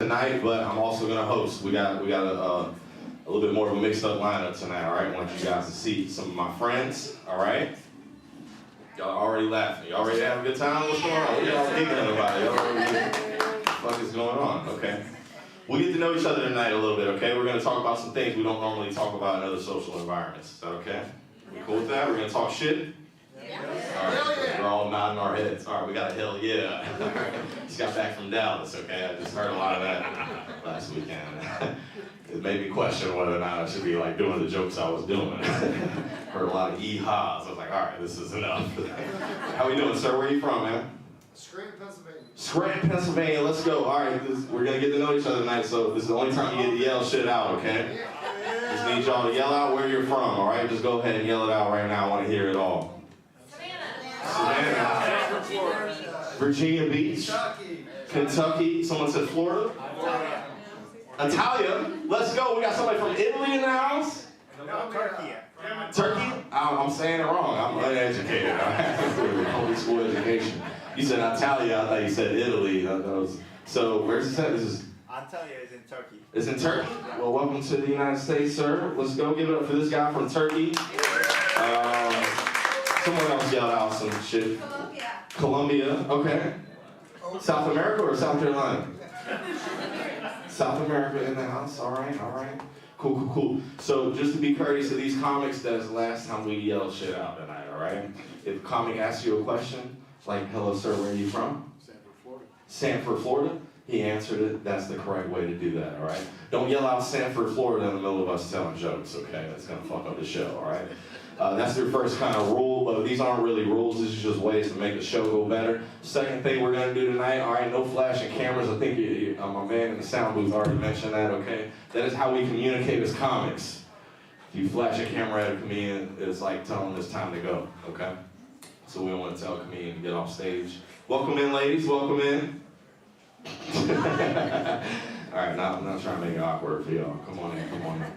tonight, but I'm also gonna host. We got a little bit more of a mixed up lineup tonight. All right, I want you guys to see some of my friends. All right, y'all already laughing. Y'all ready to have a good time? What's going on? What y'all giggling about? Y'all what the fuck is going on? Okay, we'll get to know each other tonight a little bit. Okay, we're gonna talk about some things we don't normally talk about in other social environments. Is that okay? We cool with that? We're gonna talk shit. All right, we're all nodding our heads. All right, we got a hell yeah. Just got back from Dallas, okay? I just heard a lot of that last weekend. It made me question whether or not I should be like doing the jokes I was doing. Heard a lot of yee-haws. I was like, all right, this is enough. How we doing, sir? Where are you from, man? Scranton, Pennsylvania. Scranton, Pennsylvania. Let's go. All right, we're gonna get to know each other tonight, so this is the only time you get to yell shit out, okay? Just need y'all to yell out where you're from, all right? Just go ahead and yell it out right now. I want to hear it all. Savannah. Virginia Beach. Kentucky. Someone said Florida. Italia. Let's go. We got somebody from Italy in the house. No, Turkey. Turkey? I'm saying it wrong. I'm uneducated. Public school education. You said Italia. I thought you said Italy. So where's it at? This is Antalya is in Turkey. It's in Turkey? Well, welcome to the United States, sir. Let's go. Give it up for this guy from Turkey. Someone else yelled out some shit. Colombia. Okay. South America or South Carolina? South America in the house. All right, all right. Cool, cool, cool. So just to be courteous to these comics, that's the last time we yell shit out tonight, all right? If a comic asks you a question, like, hello, sir, where are you from? Sanford, Florida. Sanford, Florida? He answered it. That's the correct way to do that, all right? Don't yell out Sanford, Florida in the middle of us telling jokes, okay? That's going to fuck up the show, all right? That's their first kind of rule, but these aren't really rules. This is just ways to make the show go better. Second thing we're going to do tonight, all right, no flashing cameras. I think my man in the sound booth already mentioned that, okay? That is how we communicate as comics. If you flash a camera at a comedian, it's like telling them it's time to go, okay? So we don't want to tell a comedian to get off stage. Welcome in, ladies. Welcome in. All right, now I'm not trying to make it awkward for y'all. Come on in, come on in.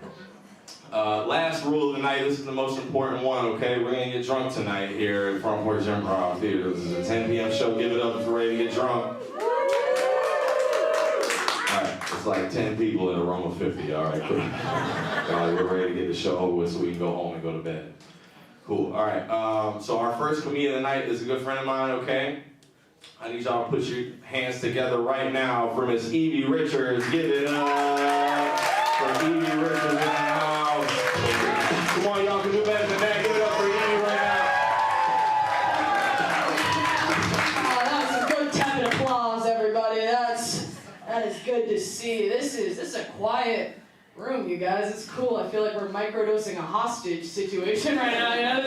Last rule of the night, this is the most important one, okay? We're going to get drunk tonight here at Front Porch Improv Theater. This is a 10 p.m. show. Give it up if you're ready to get drunk. All right, it's like 10 people in a room of 50, all right? We're ready to get the show over with so we can go home and go to bed. Cool, all right. So our first comedian tonight is a good friend of mine, okay? I need y'all to put your hands together right now for Miss Evie Richards. Give it up for Evie Richards in the house. Come on, y'all can do better than that. Give it up for Evie right now. Oh, that was a good tepid applause, everybody. That is good to see. This is a quiet room, you guys. It's cool. I feel like we're microdosing a hostage situation right now. You know,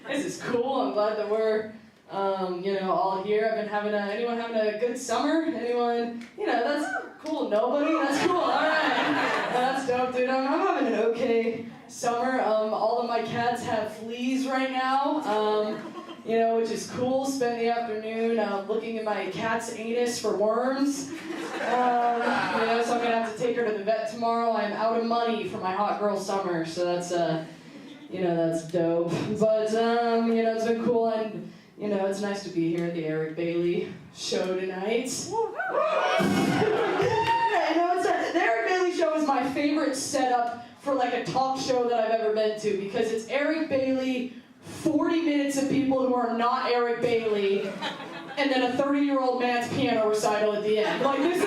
this is cool. I'm glad that we're all here. I've been anyone having a good summer? Anyone, that's cool. Nobody? That's cool. All right. That's dope, dude. I'm having an okay summer. All of my cats have fleas right now, which is cool. Spend the afternoon looking at my cat's anus for worms. So I'm going to have to take her to the vet tomorrow. I'm out of money for my hot girl summer, so that's, that's dope. But, it's been cool, and it's nice to be here at the Eric Bailey show tonight. The Eric Bailey show is my favorite setup for like a talk show that I've ever been to, because it's Eric Bailey, 40 minutes of people who are not Eric Bailey, and then a 30-year-old man's piano recital at the end. Like, this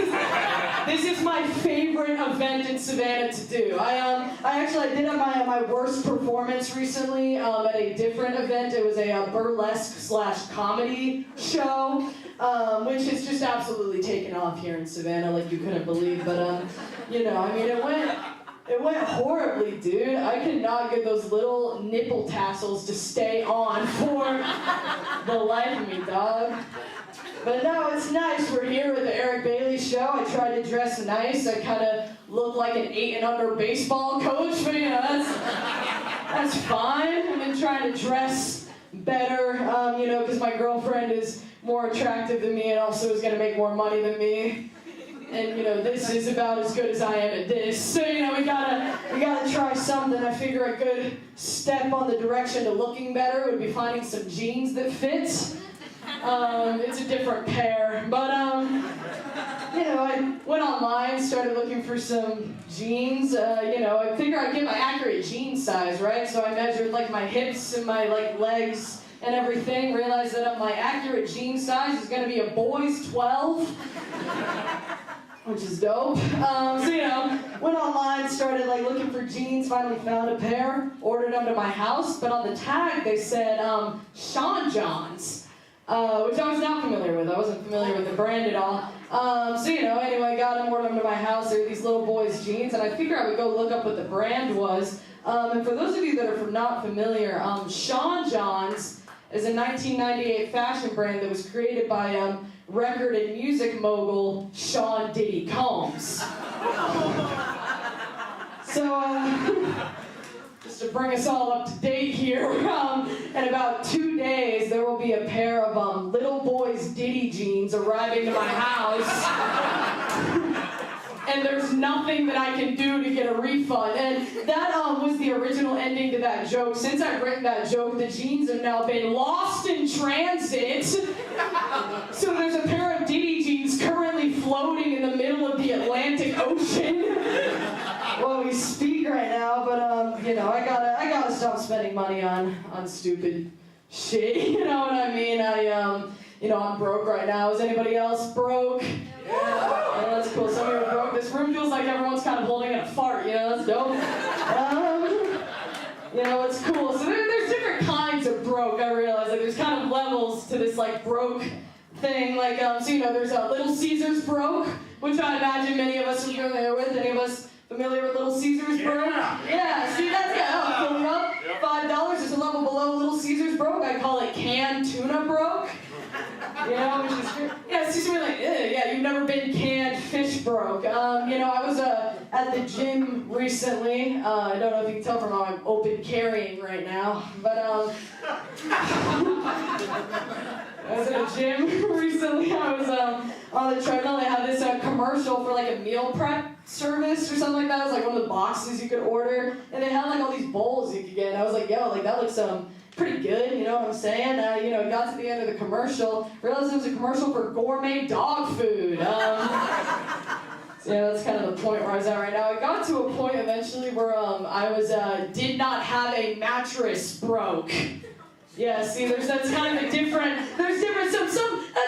is my favorite event in Savannah to do. I did have my worst performance recently at a different event. It was a burlesque/comedy show, which has just absolutely taken off here in Savannah like you couldn't believe. But it went horribly, dude. I could not get those little nipple tassels to stay on for the life of me, dog. But no, it's nice. We're here with the Eric Bailey show. I tried to dress nice. I kind of look like an 8 and under baseball coach, but that's fine. I've been trying to dress better, because my girlfriend is more attractive than me and also is going to make more money than me. And this is about as good as I am at this. So we gotta try something. I figure a good step on the direction to looking better would be finding some jeans that fit. It's a different pair, but I went online, started looking for some jeans. I figured I'd get my accurate jean size, right? So I measured like my hips and my like legs and everything. Realized that my accurate jean size is gonna be a boy's 12, which is dope. Went online, started like looking for jeans. Finally found a pair, ordered them to my house. But on the tag they said Sean Johns, which I was not familiar with. I wasn't familiar with the brand at all. Anyway, got them, ordered them to my house. They were these little boys' jeans, and I figured I would go look up what the brand was. And for those of you that are not familiar, Sean Johns is a 1998 fashion brand that was created by record and music mogul Sean Diddy Combs. Just to bring us all up to date here, in about 2 days there will be a pair of little boys Diddy jeans arriving to my house. And there's nothing that I can do to get a refund. And that was the original ending to that joke. Since I've written that joke, the jeans have now been lost in transit. So there's a pair of Diddy jeans currently floating in the middle of the Atlantic Ocean while we speak right now. But I gotta stop spending money on stupid shit. You know what I mean? I'm broke right now. Is anybody else broke? Yeah, that's cool. Some of you are broke. This room feels like everyone's kind of holding in a fart. That's dope. It's cool. So there's different kinds of broke. I realize there's kind of levels to this like broke thing. There's Little Caesars broke, which I imagine many of us are familiar with. Any of us familiar with Little Caesars broke? Yeah. See that's fill it up. $5. There's a level below Little Caesars broke. I call it canned tuna broke. Which is see, like, you've never been canned fish broke. I was at the gym recently. I don't know if you can tell from how I'm open carrying right now, but I was at a gym recently. I was on the treadmill. They had this commercial for like a meal prep service or something like that. It was like one of the boxes you could order, and they had like all these bowls you could get. And I was like, that looks pretty good, you know what I'm saying? Got to the end of the commercial, realized it was a commercial for gourmet dog food. That's kind of the point where I was at right now. I got to a point eventually where did not have a mattress broke. Yeah, see, that's kind of a different, that's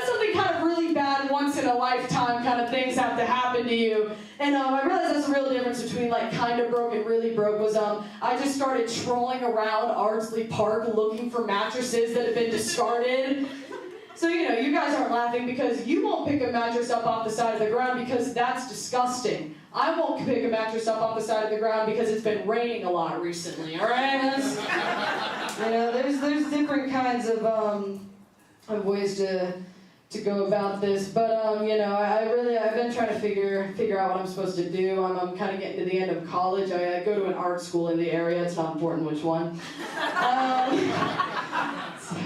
something kind of really bad, once in a lifetime kind of things have to happen to you. And I realized that's the real difference between like kind of broke and really broke was I just started trolling around Ardsley Park looking for mattresses that had been discarded. So, you guys aren't laughing because you won't pick a mattress up off the side of the ground because that's disgusting. I won't pick a mattress up off the side of the ground because it's been raining a lot recently, all right? There's different kinds of ways to go about this, but I've been trying to figure out what I'm supposed to do. I'm kind of getting to the end of college. I go to an art school in the area. It's not important which one.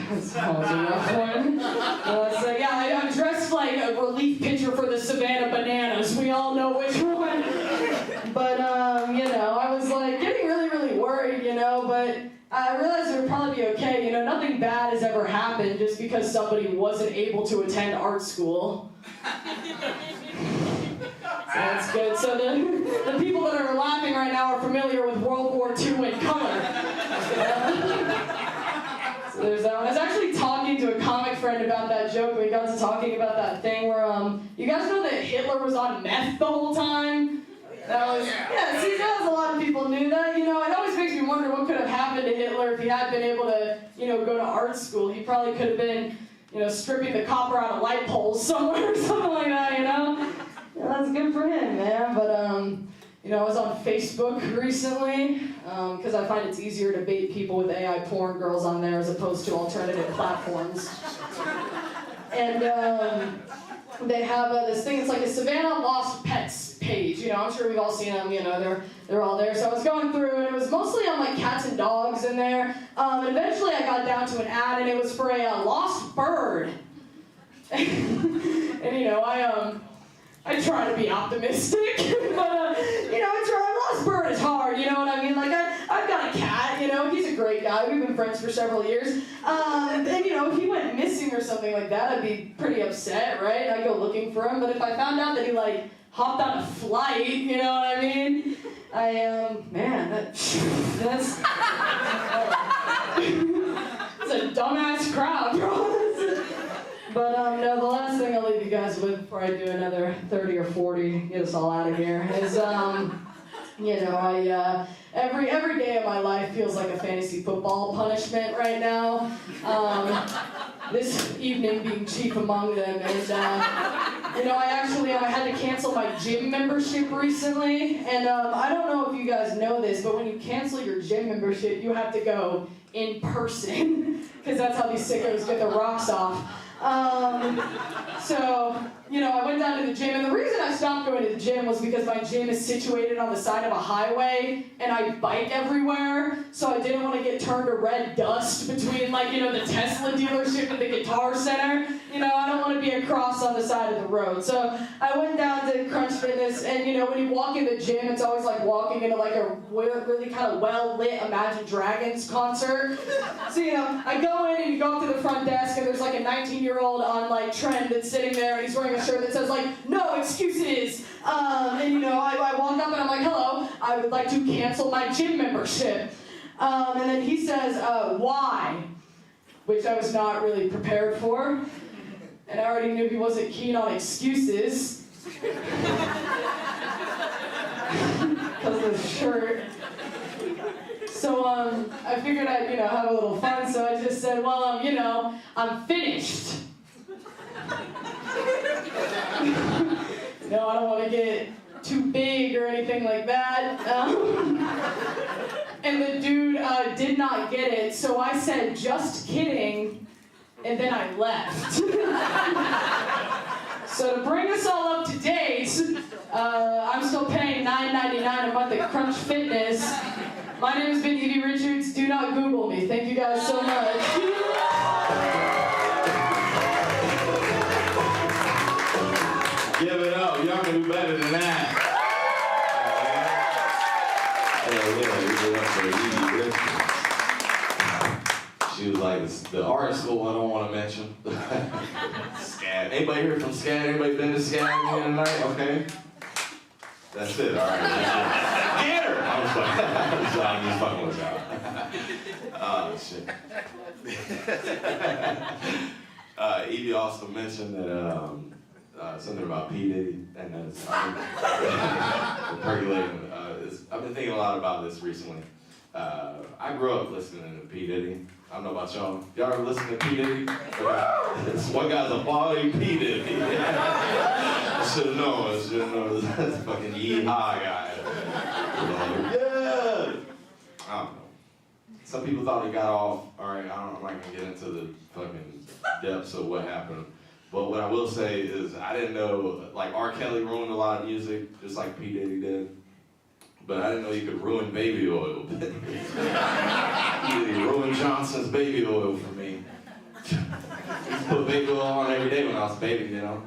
That's a rough one. I'm dressed like a relief pitcher for the Savannah Bananas. We all know which one. But I was like getting really, really worried, but I realized it would probably be okay. Nothing bad has ever happened just because somebody wasn't able to attend art school. So that's good. So the people that are laughing right now are familiar with World War II in color. So there's that one. I was actually talking to a comic friend about that joke. We got to talking about that thing where, you guys know that Hitler was on meth the whole time? See, that was a lot of people knew that. It always makes me wonder what could have happened to Hitler if he had been able to, go to art school. He probably could have been, stripping the copper out of light poles somewhere or something like that, That's good for him, man. But, I was on Facebook recently, because I find it's easier to bait people with AI porn girls on there as opposed to alternative platforms. And, they have this thing, it's like a Savannah Lost Pets page, I'm sure we've all seen them, they're all there. So I was going through, and it was mostly on like cats and dogs in there. And eventually I got down to an ad, and it was for a lost bird. And I try to be optimistic, but a lost bird is hard, you know what I mean? Like I've got a cat, he's a great guy. guy. We've been friends for several years. And you know, if he went missing or something like that, I'd be pretty upset, right? I'd go looking for him. But if I found out that he like hopped on a flight, you know what I mean? Man, that's that's a dumbass crowd, bro. But no, the last thing I'll leave you guys with before I do another 30 or 40, get us all out of here, is you know, every day of my life feels like a fantasy football punishment right now. This evening being chief among them, and you know, I had to cancel my gym membership recently, and I don't know if you guys know this, but when you cancel your gym membership, you have to go in person, because that's how these sickos get their rocks off. So, you know, I went down to the gym, and the reason I stopped going to the gym was because my gym is situated on the side of a highway, and I bike everywhere, so I didn't want to get turned to red dust between, like, you know, the Tesla dealership and the Guitar Center. You know, I don't want to be a cross on the side of the road. So I went down to Crunch Fitness, and, you know, when you walk in the gym, it's always like walking into, like, a really kind of well-lit Imagine Dragons concert. So, you know, I go in, and you go up to the front desk, and there's, like, a 19-year-old on, like, trend that's sitting there, and he's wearing a shirt that says, like, no excuses. And, you know, I walk up, and I'm like, hello, I would like to cancel my gym membership. And then he says, why? Which I was not really prepared for. And I already knew he wasn't keen on excuses. Because of the shirt. So, I figured I'd, you know, have a little fun, so I just said, well, you know, I'm finished. No, I don't want to get too big or anything like that. And the dude did not get it, so I said, just kidding, and then I left. So to bring us all up to date, I'm still paying $9.99 a month at Crunch Fitness. My name has been Evie Richards. Do not Google me. Thank you guys so much. Give it up. Y'all can do better than that. She was like, the art school I don't want to mention. SCAD. Anybody here from SCAD? Anybody been to SCAD here tonight? Okay. That's it, all right. Get her! I'm just fucking with y'all. Oh, shit. Evie also mentioned that something about P. Diddy, and that's percolating. I've been thinking a lot about this recently. I grew up listening to P. Diddy. I don't know about y'all. Y'all ever listen to P. Diddy? This one guy's a baller, P. Diddy. I should have known. That's a fucking yeehaw guy. Yeah! I don't know. Some people thought he got off. Alright, I'm not gonna get into the fucking depths of what happened. But what I will say is, I didn't know, like, R. Kelly ruined a lot of music, just like P. Diddy did. But I didn't know you could ruin baby oil. He ruined Johnson's baby oil for me. I used to put baby oil on every day when I was a baby, you know?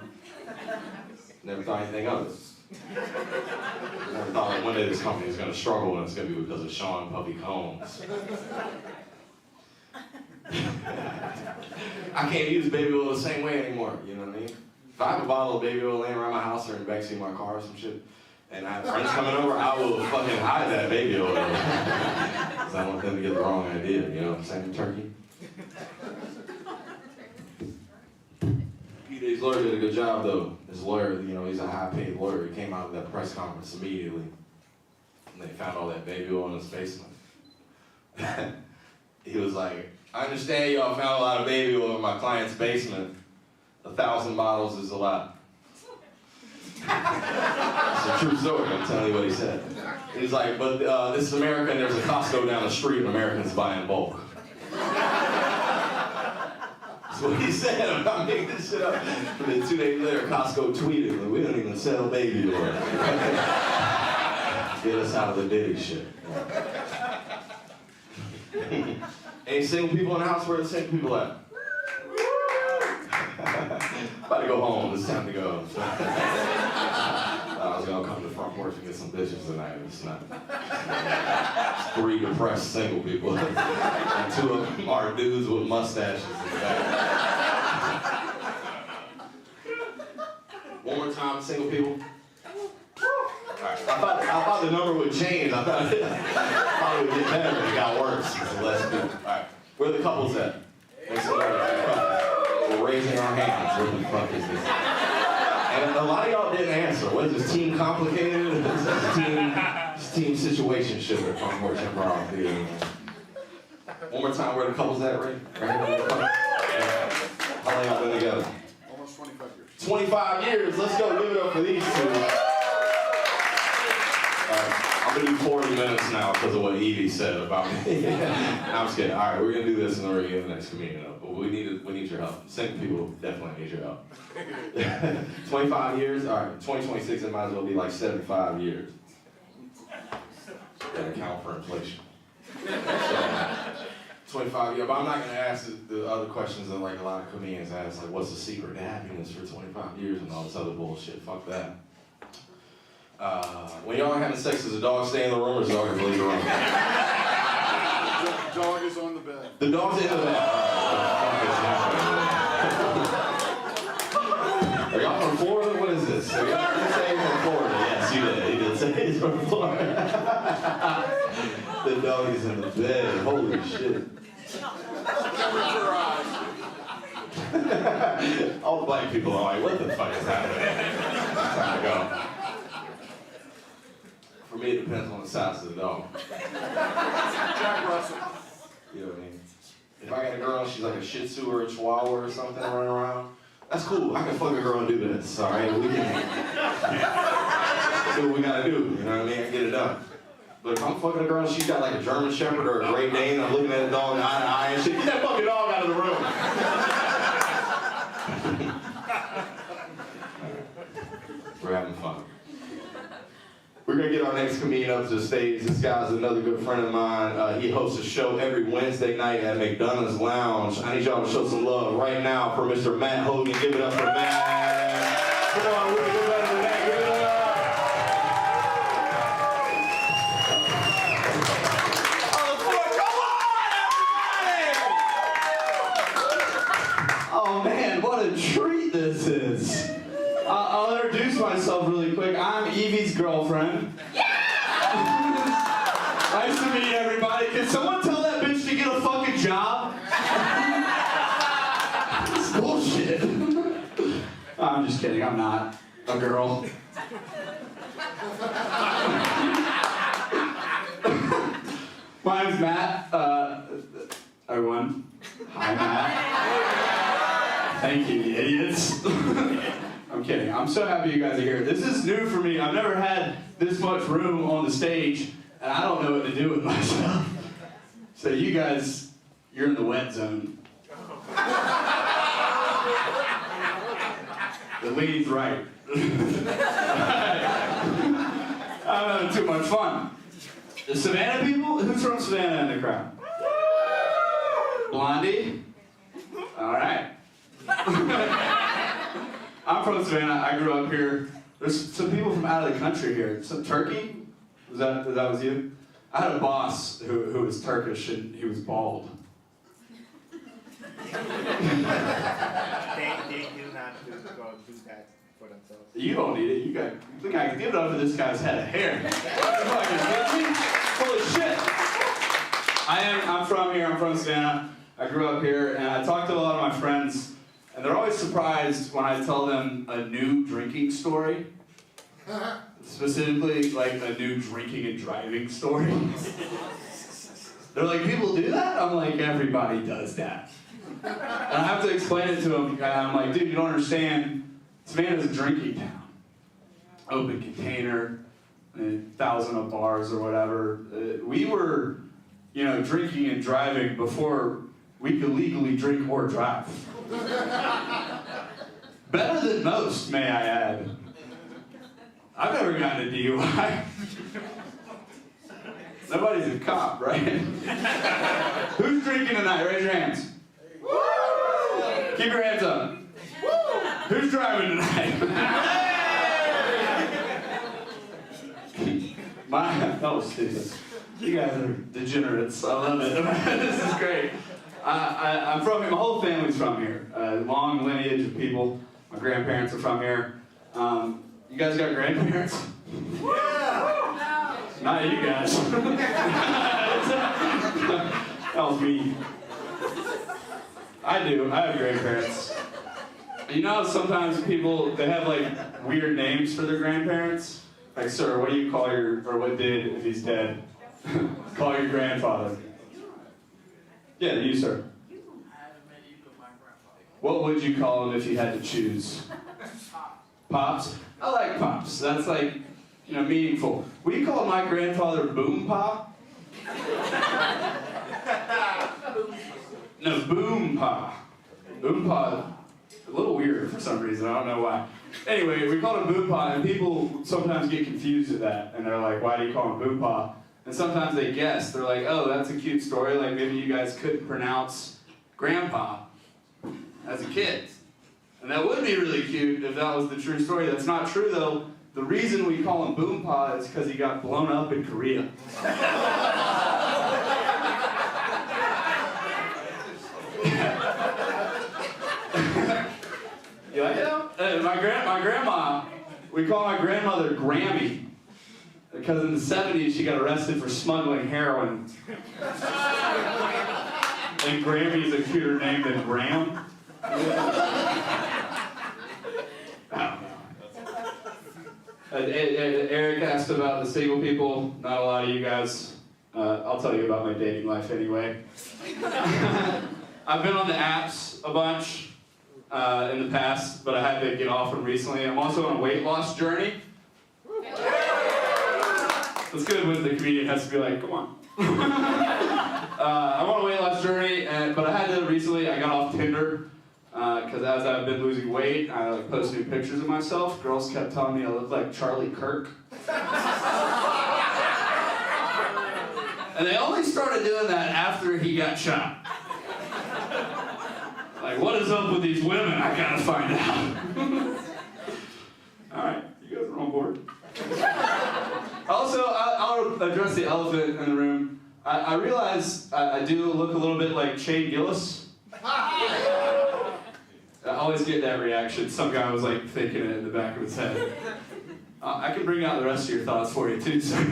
Never thought anything of it. Never thought like one day this company is gonna struggle and it's gonna be because of Sean Puffy Combs. I can't use baby oil the same way anymore, you know what I mean? If I have a bottle of baby oil laying around my house or in the backseat of my car or some shit, and I have friends coming over, I will fucking hide that baby oil. Because I want them to get the wrong idea, you know what I'm saying, turkey? P.D's lawyer did a good job though. His lawyer, you know, he's a high-paid lawyer. He came out of that press conference immediately. And they found all that baby oil in his basement. He was like, I understand y'all found a lot of baby oil in my client's basement. 1,000 bottles is a lot. It's a true story, I'm telling you what he said. He's like, but this is America and there's a Costco down the street and Americans buy in bulk. That's what he said. I'm not making this shit up. And then 2 days later, Costco tweeted, like, we don't even sell baby oil. Get us out of the Diddy shit. Any single people in the house? Where are the single people at? About to go home. It's time to go. I was gonna come to the front front porch and get some bitches tonight. It's not. It's 3 depressed single people. And 2 of them are dudes with mustaches in the back. One more time, single people. Alright, I thought the number would change. I thought it would get better, but it got worse. So less people. Alright, where are the couples at? Make some noise. We're raising our hands. What the fuck is this? And a lot of y'all didn't answer. What is this, team complicated? This team situation shit at Front Porch Improv Theater. One more time, where the couples at, Ray? Right here. How long y'all been together? Almost 25 years. 25 years. Let's go. Give it up for these 2. I'm gonna do 40 minutes now because of what Evie said about me. No, I'm just kidding. All right, we're gonna do this and then we're gonna get the next comedian up. But we need your help. Single people definitely need your help. 25 years. All right, 2026 it might as well be like 75 years. Gotta account for inflation. So, 25 years. But I'm not gonna ask the other questions that like a lot of comedians ask, like what's the secret to happiness for 25 years and all this other bullshit. Fuck that. When y'all are having sex, does the dog stay in the room or does the dog leave the room? The dog is on the bed. The dog's in the bed. Are y'all from Florida? What is this? Are y'all saying from Florida? Yes, you did. He did say he's from Florida. The dog is in the bed. Holy shit. All the black people are like, what the fuck is happening? Time to go. For me, it depends on the size of the dog. Jack Russell. You know what I mean? If I got a girl, she's like a Shih Tzu or a Chihuahua or something running around, that's cool. I can fuck a girl and do this, all right? We can do what we gotta do, you know what I mean? And get it done. But if I'm fucking a girl and she's got like a German Shepherd or a Great Dane, I'm looking at the dog eye to eye and shit, get that fucking dog out of the room. We're having fun. We're gonna get our next comedian up to the stage. This guy's another good friend of mine. He hosts a show every Wednesday night at McDonough's Lounge. I need y'all to show some love right now for Mr. Matt Hogan. Give it up for Matt. Come on, we can do better than that. Give it up. On the floor, come on, everybody! Oh man, what a treat this is. I'll introduce myself really quick. I'm Evie's girlfriend. Yeah! Nice to meet everybody. Can someone tell that bitch to get a fucking job? This is bullshit. I'm just kidding. I'm not a girl. My name's Matt. Everyone. Hi, Matt. Thank you, you idiots. I'm kidding. I'm so happy you guys are here. This is new for me. I've never had this much room on the stage, and I don't know what to do with myself. So you guys, you're in the wet zone. The lead's right. I'm having too much fun. The Savannah people? Who's from Savannah in the crowd? Blondie? All right. I'm from Savannah. I grew up here. There's some people from out of the country here. Some Turkey? That was you? I had a boss who was Turkish and he was bald. They do not go do that for themselves. You don't need it. You think I can give it up for this guy's head of hair? You fucking kidding me? Holy shit! I'm from here. I'm from Savannah. I grew up here, and I talked to a lot of my friends, and they're always surprised when I tell them a new drinking story. Specifically, like a new drinking and driving story. They're like, people do that? I'm like, everybody does that. And I have to explain it to them, and I'm like, dude, you don't understand. Savannah's a drinking town. Open container, 1,000 of bars or whatever. We were, drinking and driving before we could legally drink or drive. Better than most, may I add. I've never gotten a DUI. Nobody's a cop, right? Who's drinking tonight? Raise your hands. Keep your hands up. Who's driving tonight? Oh, stupid. You guys are degenerates. I love it. This is great. I'm from here. My whole family's from here. Long lineage of people. My grandparents are from here. You guys got grandparents? Yeah! Not you guys. That was me. I do. I have grandparents. You know, sometimes people, they have like weird names for their grandparents. Like, sir, what do you call or what did if he's dead? Call your grandfather. Yeah, you, sir. What would you call him if you had to choose? Pops? I like Pops. That's like, you know, meaningful. We call my grandfather Boom Pa. No, Boom Pa. Boom Pa, a little weird for some reason. I don't know why. Anyway, we call him Boom Pa, and people sometimes get confused at that. And they're like, why do you call him Boom Pa? And sometimes they guess. They're like, oh, that's a cute story. Like maybe you guys couldn't pronounce Grandpa as a kid. And that would be really cute if that was the true story. That's not true, though. The reason we call him Boom Pa is because he got blown up in Korea. You like it? My grandma, we call my grandmother Grammy. Because in the 70s, she got arrested for smuggling heroin. And Grammy's a cuter name than Graham. Eric asked about the single people. Not a lot of you guys. I'll tell you about my dating life anyway. I've been on the apps a bunch in the past, but I had to get off them recently. I'm also on a weight loss journey. It's good when the comedian has to be like, come on. I'm on a weight loss journey, but I had to recently, I got off Tinder, because as I've been losing weight, I like post new pictures of myself. Girls kept telling me I look like Charlie Kirk. And they only started doing that after he got shot. Like, what is up with these women? I gotta find out. All right, you guys are on board. Also, I'll address the elephant in the room. I realize I do look a little bit like Shane Gillis. I always get that reaction. Some guy was like thinking it in the back of his head. I can bring out the rest of your thoughts for you too, sir.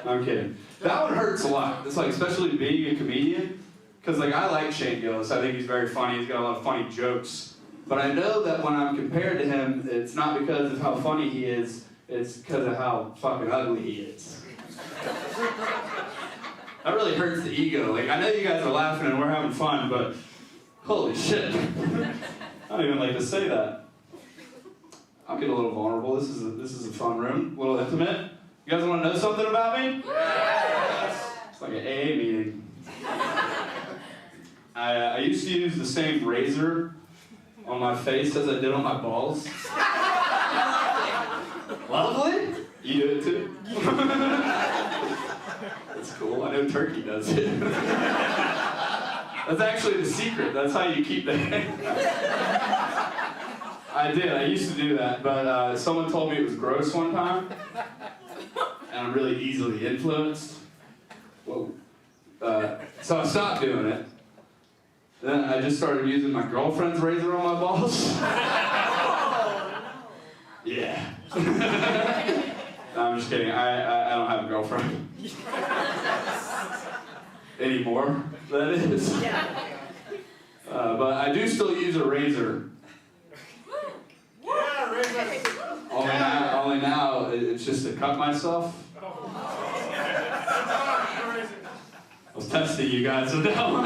I'm kidding. That one hurts a lot. It's like, especially being a comedian, because like I like Shane Gillis. I think he's very funny. He's got a lot of funny jokes. But I know that when I'm compared to him, it's not because of how funny he is. It's because of how fucking ugly he is. That really hurts the ego. Like, I know you guys are laughing and we're having fun, but holy shit. I don't even like to say that. I'll get a little vulnerable. This is a fun room, a little intimate. You guys want to know something about me? Yes. It's like an AA meeting. I used to use the same razor on my face as I did on my balls. Lovely? You do it too? That's cool. I know Turkey does it. That's actually the secret. That's how you keep the hair. I did. I used to do that, but someone told me it was gross one time, and I'm really easily influenced. Whoa. So I stopped doing it. Then I just started using my girlfriend's razor on my balls. Yeah. No, I'm just kidding. I don't have a girlfriend. Anymore, that is. But I do still use a razor. Yeah, razor. Only now it's just to cut myself. I was testing you guys, so now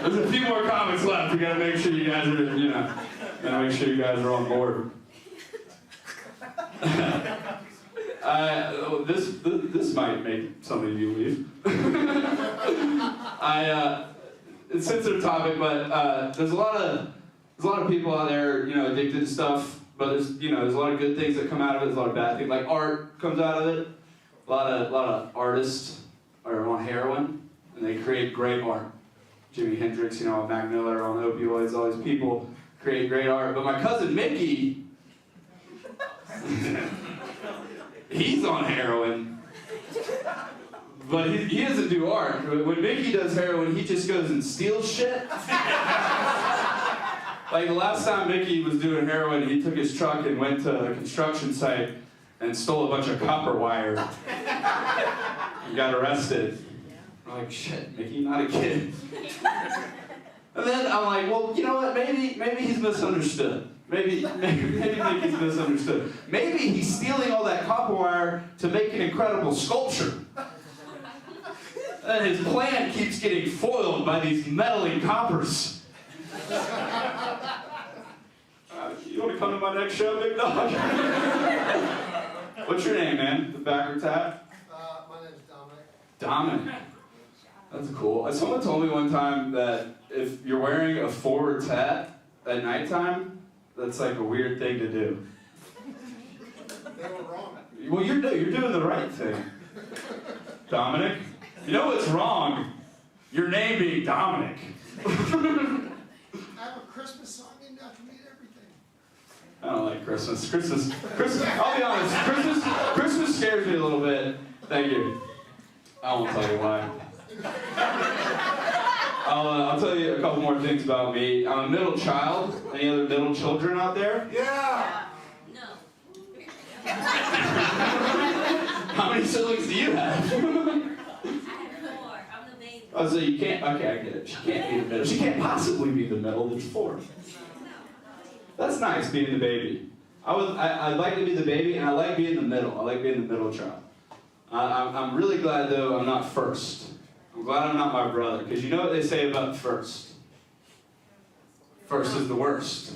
there's a few more comics left. We gotta make sure you guys are, gotta make sure you guys are on board. This might make some of you leave. It's a sensitive topic, but there's a lot of people out there, addicted to stuff. But there's a lot of good things that come out of it. There's a lot of bad things. Like art comes out of it. A lot of artists are on heroin, and they create great art. Jimi Hendrix, Mac Miller on opioids. All these people create great art. But my cousin Mickey, he's on heroin, But he doesn't do art. When Mickey does heroin, he just goes and steals shit. Like the last time Mickey was doing heroin, he took his truck and went to a construction site and stole a bunch of copper wire. He got arrested. I'm like, shit, Mickey, not a kid. And then I'm like, well, you know what? Maybe he's misunderstood. Maybe Mickey's misunderstood. Maybe he's stealing all that copper wire to make an incredible sculpture. And his plan keeps getting foiled by these meddling coppers. You want to come to my next show, big dog? What's your name, man? The backer tat? My name's Dominic. Dominic. That's cool. Someone told me one time that if you're wearing a forward tat at nighttime, that's like a weird thing to do. They were wrong. Well, you're doing the right thing. Dominic? You know what's wrong? Your name being Dominic. I have a Christmas song named after me and everything. I don't like Christmas. Christmas, I'll be honest, Christmas scares me a little bit. Thank you. I won't tell you why. I'll tell you a couple more things about me. I'm a middle child. Any other middle children out there? Yeah! No. How many siblings do you have? I have 4. I'm the baby. Oh, so you can't, okay, I get it. She can't be the middle. She can't possibly be the middle. There's 4. That's nice, being the baby. I'd like to be the baby, and I like being the middle. I like being the middle child. I'm really glad, though, I'm not first. I'm glad I'm not my brother, because you know what they say about first? First is the worst.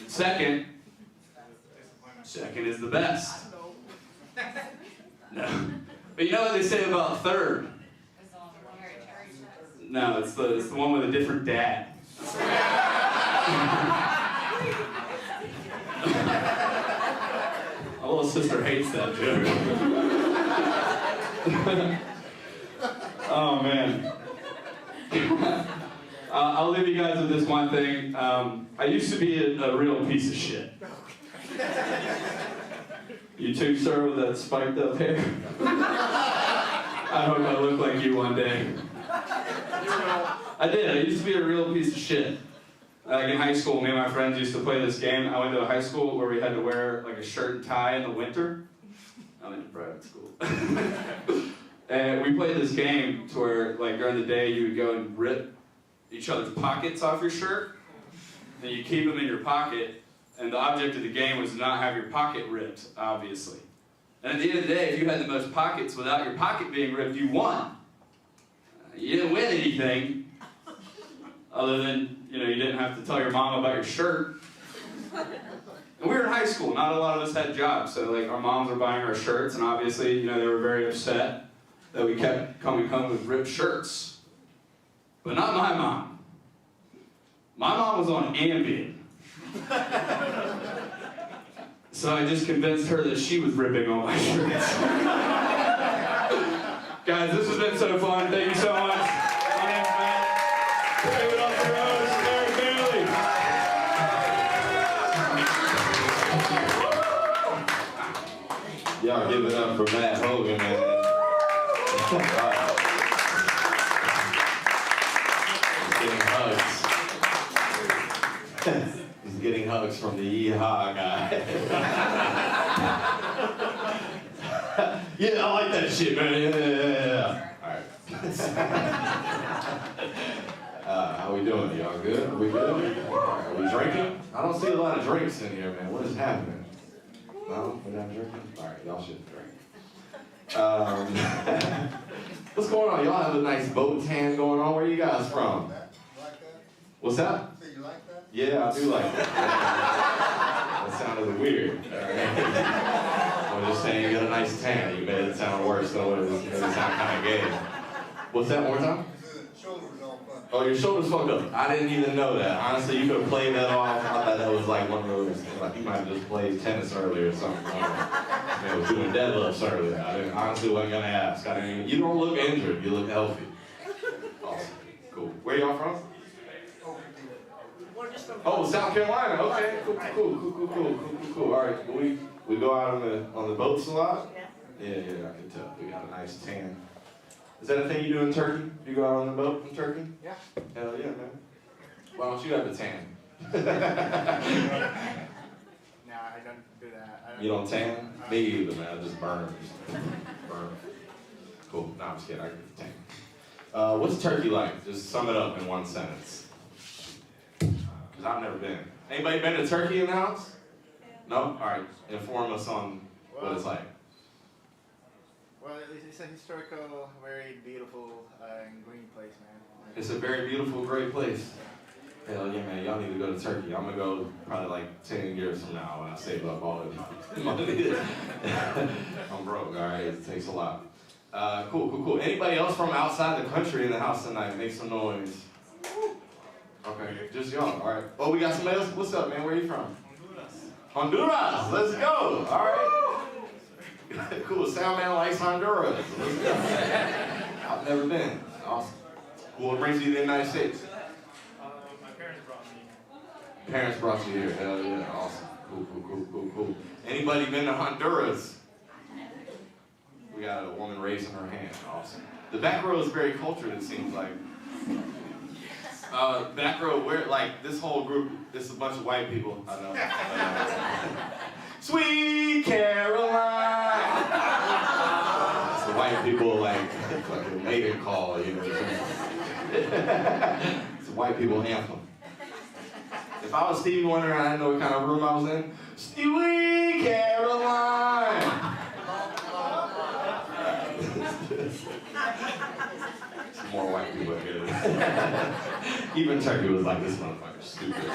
Second is the best. No. But you know what they say about third? No, it's the one with a different dad. My little sister hates that joke. Oh, man. I'll leave you guys with this one thing. I used to be a real piece of shit. You too, sir, with that spiked up hair? I hope I look like you one day. I did. I used to be a real piece of shit. Like in high school, me and my friends used to play this game. I went to a high school where we had to wear like a shirt and tie in the winter. I went to private school. And we played this game to where, like, during the day, you would go and rip each other's pockets off your shirt. Then you keep them in your pocket. And the object of the game was to not have your pocket ripped, obviously. And at the end of the day, if you had the most pockets without your pocket being ripped, you won. You didn't win anything, other than, you didn't have to tell your mom about your shirt. And we were in high school. Not a lot of us had jobs, so like our moms were buying our shirts, and obviously, they were very upset that we kept coming home with ripped shirts. But not my mom. My mom was on Ambien. So I just convinced her that she was ripping all my shirts. Guys, this has been so fun. Thank you so much. My name's Matt. Give it up for your host, Eric Bailey. Y'all give it up for Matt Hogan, man. He's getting hugs from the Yeehaw guy. Yeah, I like that shit, man. Yeah. Alright. How we doing? Y'all good? Are we good? Are we drinking? I don't see a lot of drinks in here, man. What is happening? No? We're not drinking? Alright, y'all shouldn't drink. What's going on? Y'all have a nice boat tan going on. Where are you guys from? You like that? What's that? So you like that? Yeah, I do like that. That sounded weird. I'm just saying you got a nice tan. You made it sound worse than what it was. It sound kind of gay. What's that, one more time? The shoulders all fun. Oh, your shoulder's fucked up. I didn't even know that. Honestly, you could have played that off. I thought that was like one of those, like you might have just played tennis earlier or something. I was doing deadlifts earlier. I honestly wasn't gonna ask. I didn't even, you don't look injured. You look healthy. Awesome. Cool. Where y'all from? Oh, South Carolina. Okay. Cool. All right. We go out on the boats a lot. Yeah, I can tell. We got a nice tan. Is that a thing you do in Turkey? You go out on the boat in Turkey? Yeah. Hell yeah, man. Why don't you have a tan? No, I don't do that. You don't tan? Me either, man. I just burn. Burn. Cool. No, I'm just kidding. I get the tan. What's Turkey like? Just sum it up in one sentence. Because I've never been. Anybody been to Turkey in the house? No? All right. Inform us on what it's like. Well, it's a historical, very beautiful and green place, man. It's a very beautiful, great place. Hell yeah, man. Y'all need to go to Turkey. I'm going to go probably like 10 years from now when I save up all the money. I'm broke, all right? It takes a lot. Cool. Anybody else from outside the country in the house tonight? Make some noise. Okay, just y'all, all right. Oh, we got somebody else? What's up, man? Where are you from? Honduras. Let's go. All right. Cool. Sound man likes Honduras. Let's go. I've never been. Awesome. What brings you to the United States? My parents brought me here. Parents brought you here. Hell yeah. Awesome. Cool. Anybody been to Honduras? We got a woman raising her hand. Awesome. The back row is very cultured, it seems like. Back row, we're like, this whole group, this is a bunch of white people. I know. Sweet Caroline! So white people like fucking maiden call, you know. It's a white people anthem. If I was Stevie Wonder and I didn't know what kind of room I was in, Sweet Caroline! Some more white people here. Even Turkey was like, this motherfucker's stupid.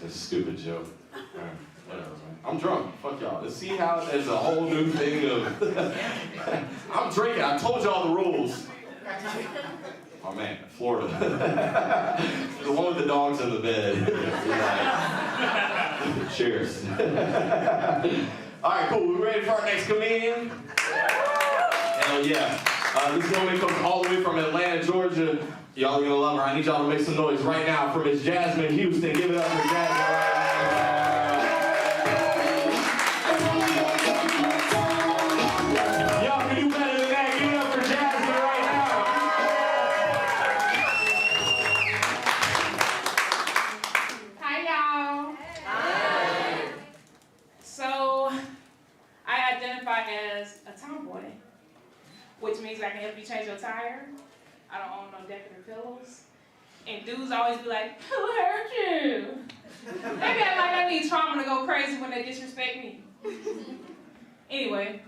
This stupid joke. Alright, whatever, man. I'm drunk. Fuck y'all. Let's see how there's a whole new thing of... I'm drinking. I told y'all the rules. Oh man, Florida. The one with the dogs in the bed. Cheers. Alright, cool. We ready for our next comedian? Hell yeah. This woman comes all the way from Atlanta, Georgia. Y'all are gonna love her. I need y'all to make some noise right now for Miss Jasmine Houston. Give it up for Jasmine right now. Y'all can do better than that. Give it up for Jasmine right now. Hi, y'all. Hi. So, I identify as a tomboy, which means I can help you change your tire. I don't own no decorative pillows. And dudes always be like, who hurt you? They act like I need trauma to go crazy when they disrespect me. Anyway,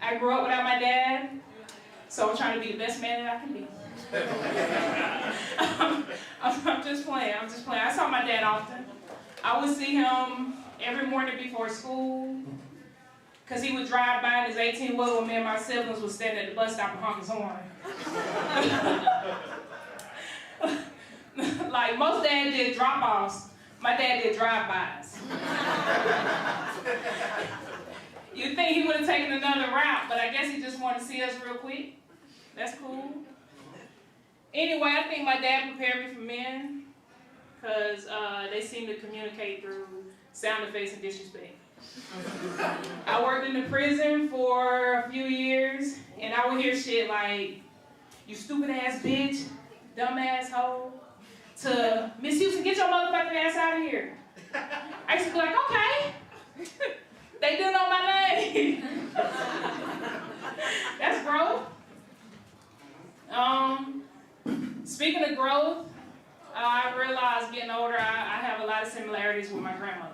I grew up without my dad, so I'm trying to be the best man that I can be. I'm just playing. I saw my dad often. I would see him every morning before school, because he would drive by in his 18-wheeler when me and my siblings would stand at the bus stop and honk his horn. Like, most dads did drop-offs. My dad did drive-bys. You'd think he would have taken another route, but I guess he just wanted to see us real quick. That's cool. Anyway, I think my dad prepared me for men, because they seem to communicate through sound effects and disrespect. I worked in the prison for a few years, and I would hear shit like, you stupid ass bitch, dumb ass hoe, to Miss Houston, get your motherfucking ass out of here. I used to be like, okay. They do know my name. That's growth. Speaking of growth, I realized getting older, I have a lot of similarities with my grandmother.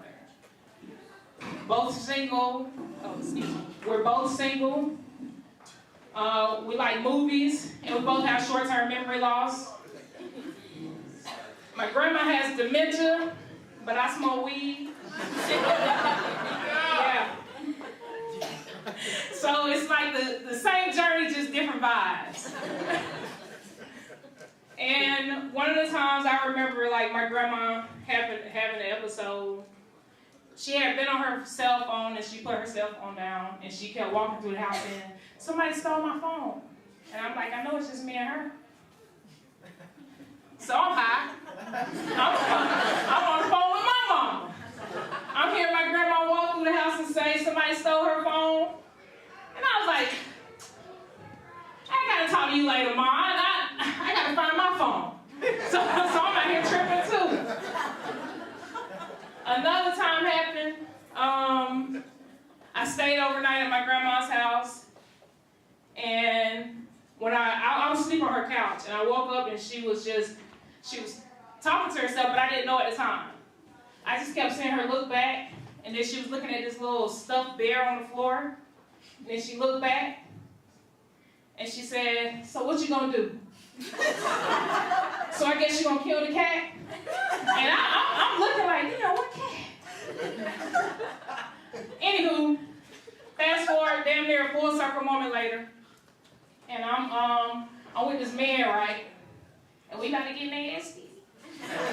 Both single. Oh, excuse me. We're both single. We like movies, and we both have short-term memory loss. My grandma has dementia, but I smoke weed. Yeah. So it's like the same journey, just different vibes. And one of the times I remember, like, my grandma having an episode. She had been on her cell phone, and she put her cell phone down, and she kept walking through the house, and somebody stole my phone. And I'm like, I know it's just me and her. So I'm high. I'm on the phone with my mom. I'm hearing my grandma walk through through the house and say somebody stole her phone. And I was like, I ain't gotta talk to you later, Ma. I gotta find my phone. So I'm out here tripping too. Another time happened, I stayed overnight at my grandma's house, and when I was asleep on her couch, and I woke up and she was talking to herself, but I didn't know at the time. I just kept seeing her look back, and then she was looking at this little stuffed bear on the floor, and then she looked back, and she said, so what you gonna do? So I guess you gonna kill the cat? And I'm looking like, what cat? Anywho, fast forward, damn near a full circle moment later, and I'm with this man, right? And we about to get nasty.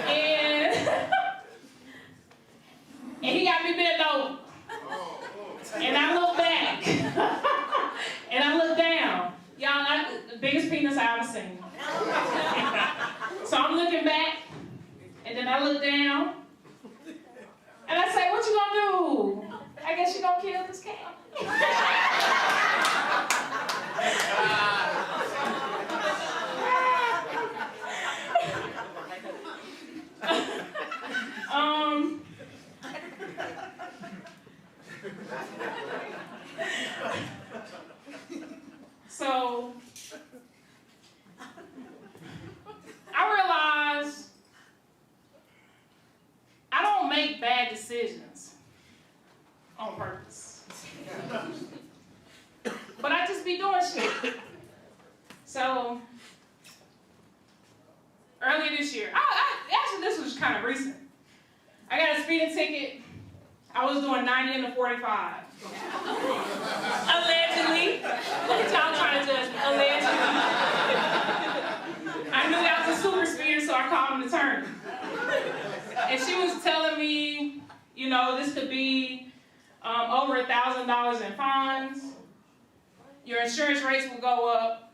And he got me bent over. And I look back. And I look down. Y'all, the biggest penis I ever seen. So I'm looking back, and then I look down, and I say, what you gonna do? I guess you gonna kill this cat. So I realized I don't make bad decisions on purpose. But I just be doing shit. So earlier this year, actually this was kind of recent. I got a speeding ticket. I was doing 90 in the 45. Allegedly. Look at y'all trying to judge me. Allegedly. I knew that was a super speeder, so I called him to turn. And she was telling me, this could be over $1,000 in fines. Your insurance rates will go up.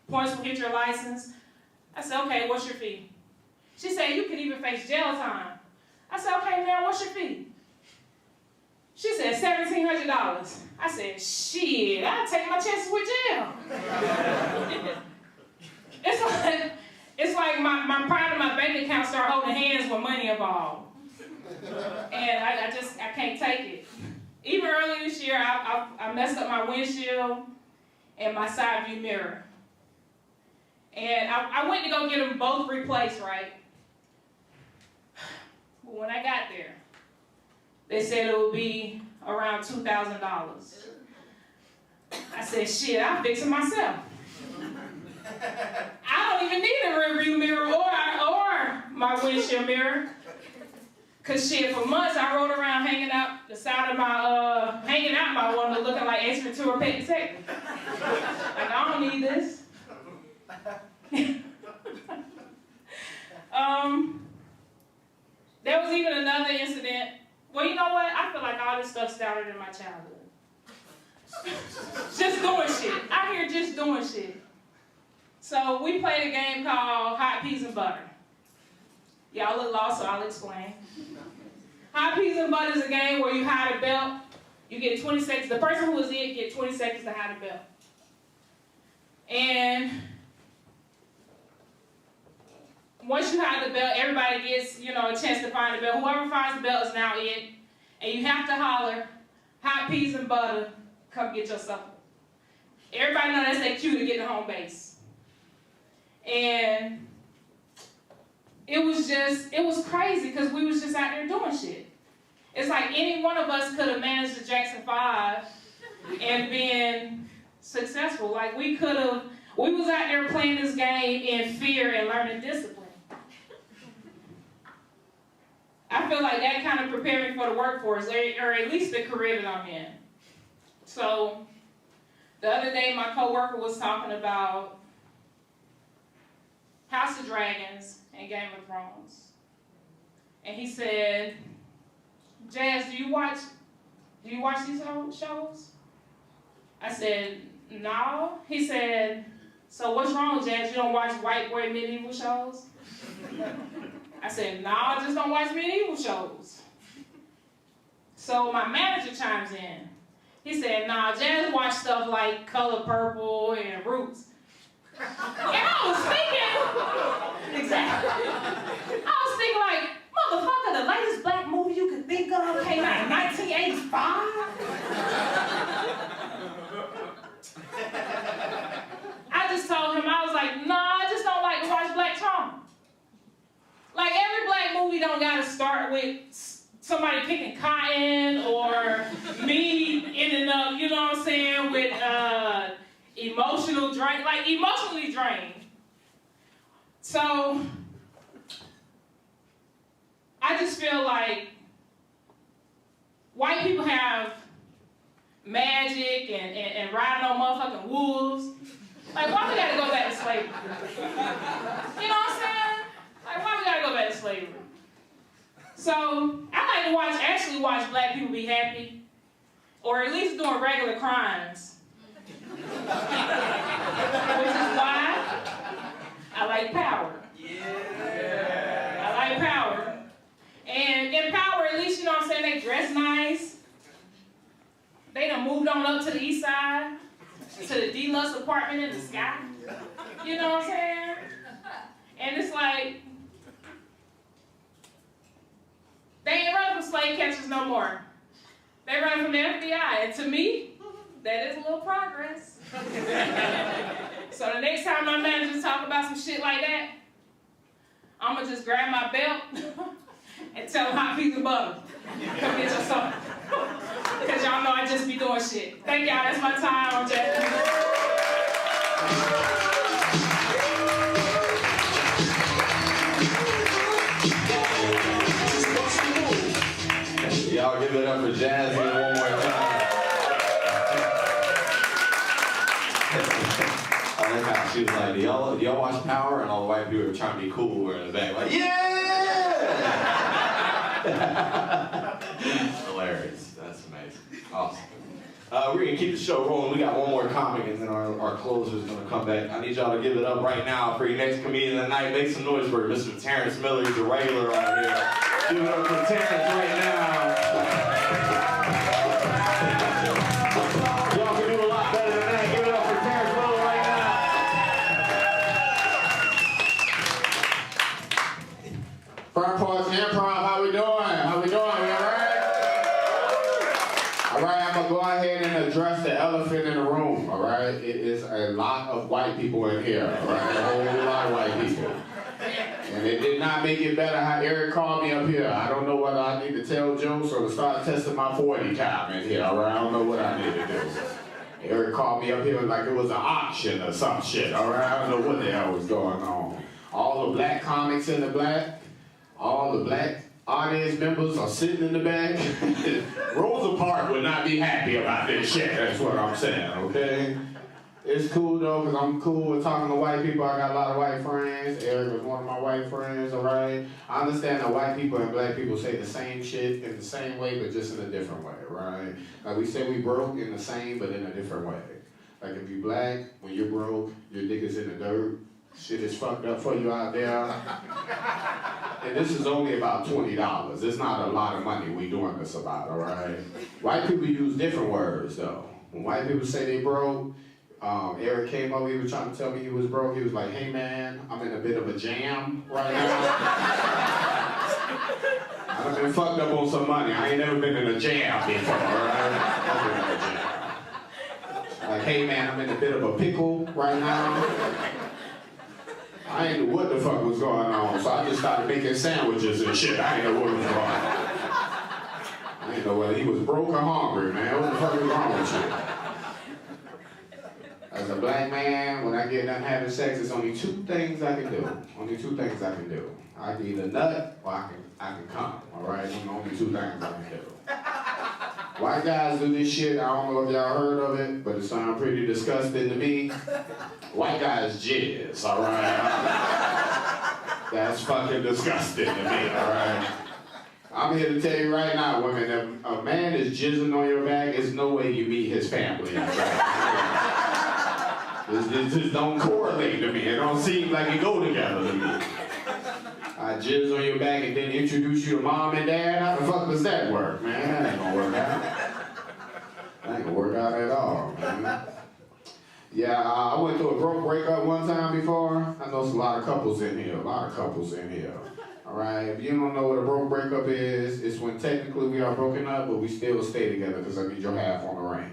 Points will hit your license. I said, okay, what's your fee? She said, you could even face jail time. I said, okay, ma'am, what's your fee? She said, $1,700. I said, shit, I'll take my chances with jail. It's like my pride and my bank account start holding hands with money involved. And I can't take it. Even earlier this year, I messed up my windshield and my side view mirror. And I went to go get them both replaced, right? But when I got there, they said it would be around $2,000. I said, shit, I'll fix it myself. I don't even need a rear view mirror or my windshield mirror. Cause shit, for months I rode around hanging out the side of my, hanging out my window looking like Ace Ventura Pet Detective. Like, I don't need this. There was even another incident. Well, you know what? I feel like all this stuff started in my childhood. Just doing shit. Out here just doing shit. So we played a game called Hot Peas and Butter. Y'all look lost, so I'll explain. Hot Peas and Butter is a game where you hide a belt. You get 20 seconds. The person who is in get 20 seconds to hide a belt. And once you hide the belt, everybody gets, a chance to find the belt. Whoever finds the belt is now in. And you have to holler, Hot Peas and Butter, come get your supper. Everybody knows that's their cue to get to home base. And it was crazy because we was just out there doing shit. It's like any one of us could have managed the Jackson 5 and been successful. Like we was out there playing this game in fear and learning discipline. I feel like that kind of prepared me for the workforce, or at least the career that I'm in. So the other day my coworker was talking about House of Dragons and Game of Thrones. And he said, Jazz, do you watch these shows? I said, no. He said, so what's wrong, Jazz? You don't watch white boy medieval shows? I said, no, I just don't watch medieval shows. So my manager chimes in. He said, nah, Jazz watch stuff like Color Purple and Roots. And I was thinking, exactly. I was thinking like, motherfucker, the latest black movie you could think of came out in 1985? I just told him, I was like, nah, I just don't like to watch black trauma. Like every black movie don't gotta start with somebody picking cotton or me ending up, you know what I'm saying, with emotional drain, like emotionally drained. So I just feel like white people have magic and riding on motherfucking wolves. Like, why we gotta go back to slavery? You know what I'm saying? Like, why we gotta go back to slavery? So, I like to actually watch black people be happy, or at least doing regular crimes. Which is why I like power. Yeah. I like power. And in power, at least, you know what I'm saying, they dress nice. They done moved on up to the east side, to the deluxe apartment in the sky. You know what I'm saying? And it's like, they ain't running from slave catchers no more. They running from the FBI. And to me, that is a little progress. So the next time my managers talk about some shit like that, I'm gonna just grab my belt and tell them hot piece of butter. Come get your something. Because y'all know I just be doing shit. Thank y'all, that's my time. I'm Jasmine. Y'all give it up for Jazz one more time. I like how she was like, do y'all watch Power? And all the white people were trying to be cool. We're in the back like, yeah! Hilarious. That's amazing. Awesome. We're going to keep the show rolling. We got one more comic and then our closer is going to come back. I need y'all to give it up right now for your next comedian of the night. Make some noise for Mr. Terrence Miller. He's a regular on here. Give it up for Terrence right now. Y'all can do a lot better than that. Give it up for Terrence Miller right now. Front Porch Improv, how we doing? How we doing? We all right? All right, I'm going to go ahead and address the elephant in the room, all right? It is a lot of white people in here, all right? A whole lot of white people. And it did not make it better how Eric called me up here. I don't know whether I need to tell jokes or to start testing my 40 time in here, all right? I don't know what I need to do. Eric called me up here like it was an auction or some shit, all right? I don't know what the hell was going on. All the black comics in the black, all the black audience members are sitting in the back. Rosa Parks would not be happy about this shit, that's what I'm saying, okay? It's cool though, because I'm cool with talking to white people. I got a lot of white friends. Eric is one of my white friends, all right? I understand that white people and black people say the same shit in the same way, but just in a different way, right? Like we say we broke in the same, but in a different way. Like if you black, when you're broke, your dick is in the dirt. Shit is fucked up for you out there. And this is only about $20. It's not a lot of money we doing this about, all right? White people use different words though. When white people say they broke, Eric came over, he was trying to tell me he was broke. He was like, hey man, I'm in a bit of a jam right now. I've been fucked up on some money. I ain't never been in a jam before, right? I've been in a jam. Like, hey man, I'm in a bit of a pickle right now. I ain't know what the fuck was going on, so I just started making sandwiches and shit. I ain't know what was going on. I ain't know whether he was broke or hungry, man. What the fuck is wrong with you? As a black man, when I get done having sex, there's only two things I can do. Only two things I can do. I can either nut or I can come, all right? Those are the only two things I can do. White guys do this shit. I don't know if y'all heard of it, but it sounds pretty disgusting to me. White guys jizz, all right? That's fucking disgusting to me, all right? I'm here to tell you right now, women, if a man is jizzing on your back, there's no way you meet his family. It just don't correlate to me. It don't seem like it go together to me. I jizz on your back and then introduce you to mom and dad? How the fuck does that work, man? That ain't gonna work out. That ain't gonna work out at all, man. Yeah, I went through a broke breakup one time before. I know there's a lot of couples in here, All right, if you don't know what a broke breakup is, it's when technically we are broken up, but we still stay together because I need your half on the ring.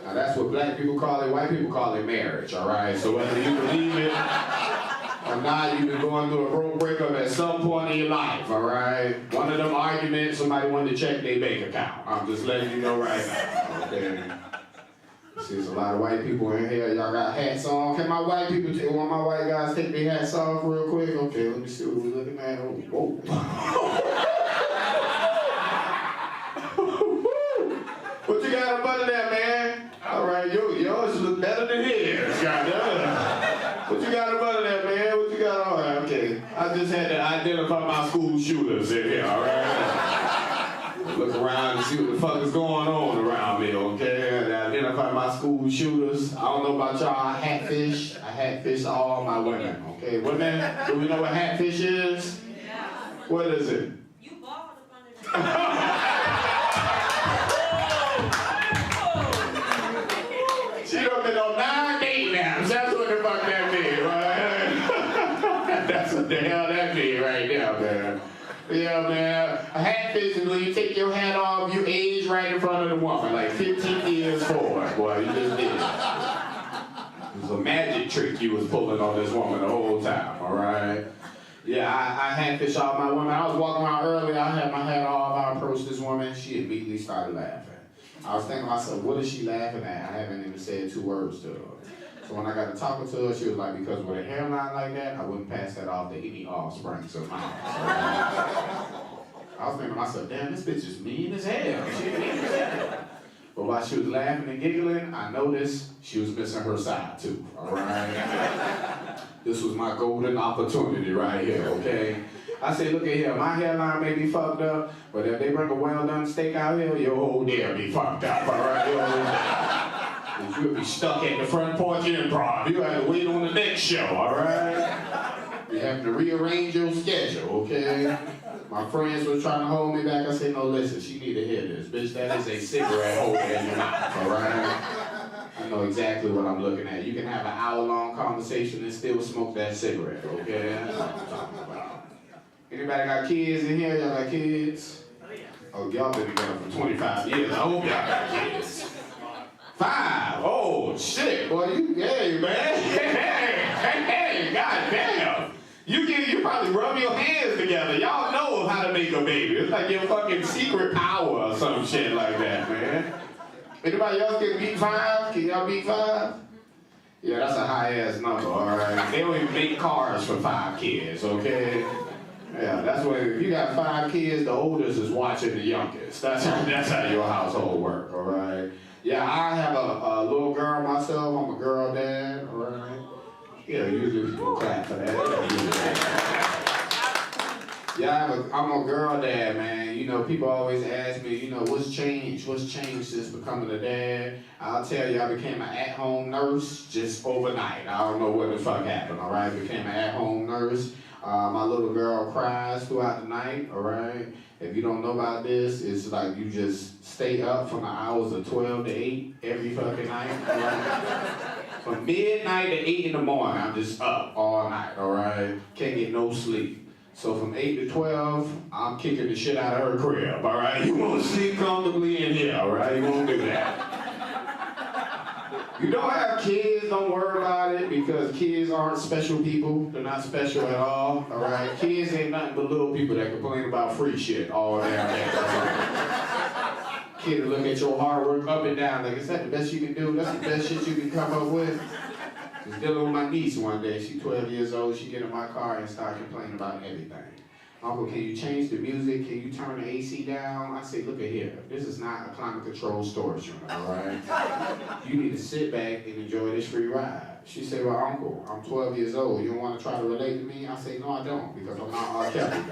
Now that's what black people call it, white people call it marriage, all right? So whether you believe it or not, you've been going through a broke breakup at some point in your life, all right? One of them arguments, somebody wanted to check their bank account. I'm just letting you know right now, okay? See, there's a lot of white people in here. Y'all got hats on. Can my white people take one of my white guys take their hats off real quick? Okay, let me see what we're looking at. Oh, whoa. What you got up under there, man? All right, yours look better than his. Goddamn. What you got up under there, man? What you got on there? Okay, I just had to identify my school shooters in here, all right? Look around and see what the fuck is going on around me, okay? And identify my school shooters. I don't know about y'all, I hatfish all my women, okay? Women, do we know what hatfish is? Yeah. What is it? You bought up under She done been on 9 date naps. That's what the fuck that means, right? That's what the hell that means right there, man. Yeah, man. A hatfish is when you take your hat off, you age right in front of the woman, like 15 years forward. Boy, you just did it. It was a magic trick you was pulling on this woman the whole time, all right? Yeah, I hatfish all my women. I was walking around earlier, I had my hat off, I approached this woman, she immediately started laughing. I was thinking to myself, what is she laughing at? I haven't even said 2 words to her. So when I got to talking to her, she was like, because with a hairline like that, I wouldn't pass that off to any offspring of mine. I was thinking to myself, damn, this bitch is mean as hell. She mean as hell. But while she was laughing and giggling, I noticed she was missing her side too, all right? This was my golden opportunity right here, okay? I said, look at here, my hairline may be fucked up, but if they bring a well-done steak out here, your whole deal be fucked up, all right? You'll be stuck at the front porch improv. You have to wait on the next show, all right? You have to rearrange your schedule, okay? My friends were trying to hold me back. I said, no, listen, she need to hear this. Bitch, that is a cigarette holder in your mouth, all right? I know exactly what I'm looking at. You can have an hour-long conversation and still smoke that cigarette, okay? That's what I'm talking about. Anybody got kids in here? Y'all got kids? Oh, y'all been together for 25 years. I hope y'all got kids. 5. Oh, shit. Boy, hey, man. Hey, goddamn. You probably rub your hands together. Y'all know how to make a baby. It's like your fucking secret power or some shit like that, man. Anybody else can beat 5? Can y'all beat 5? Yeah, that's a high-ass number, all right? They don't even make cars for 5 kids, okay? Yeah, that's when, if you got 5 kids, the oldest is watching the youngest. That's how your household works, all right? Yeah, I have a little girl myself. I'm a girl dad, all right? Yeah, usually people clap for that. Yeah, I'm a girl dad, man. You know, people always ask me, you know, what's changed? What's changed since becoming a dad? I'll tell you, I became an at-home nurse just overnight. I don't know what the fuck happened, all right? Became an at-home nurse. My little girl cries throughout the night, all right? If you don't know about this, it's like you just stay up from the hours of 12 to 8 every fucking night, all right? From midnight to 8 in the morning, I'm just up all night, all right? Can't get no sleep. So from 8 to 12, I'm kicking the shit out of her crib, all right? You want to sleep comfortably in here, all right? You won't do that. You don't have kids, don't worry about it, because kids aren't special people. They're not special at all right? Kids ain't nothing but little people that complain about free shit all damn day. Kid will look at your hard work up and down like, is that the best you can do? That's the best shit you can come up with? I was dealing with my niece one day. She's 12 years old. She get in my car and start complaining about everything. Uncle, can you change the music? Can you turn the AC down? I say, look at here. This is not a climate control storage unit, all right? You need to sit back and enjoy this free ride. She said, well, Uncle, I'm 12 years old. You don't want to try to relate to me? I say, no, I don't, because I'm not R. Kelly.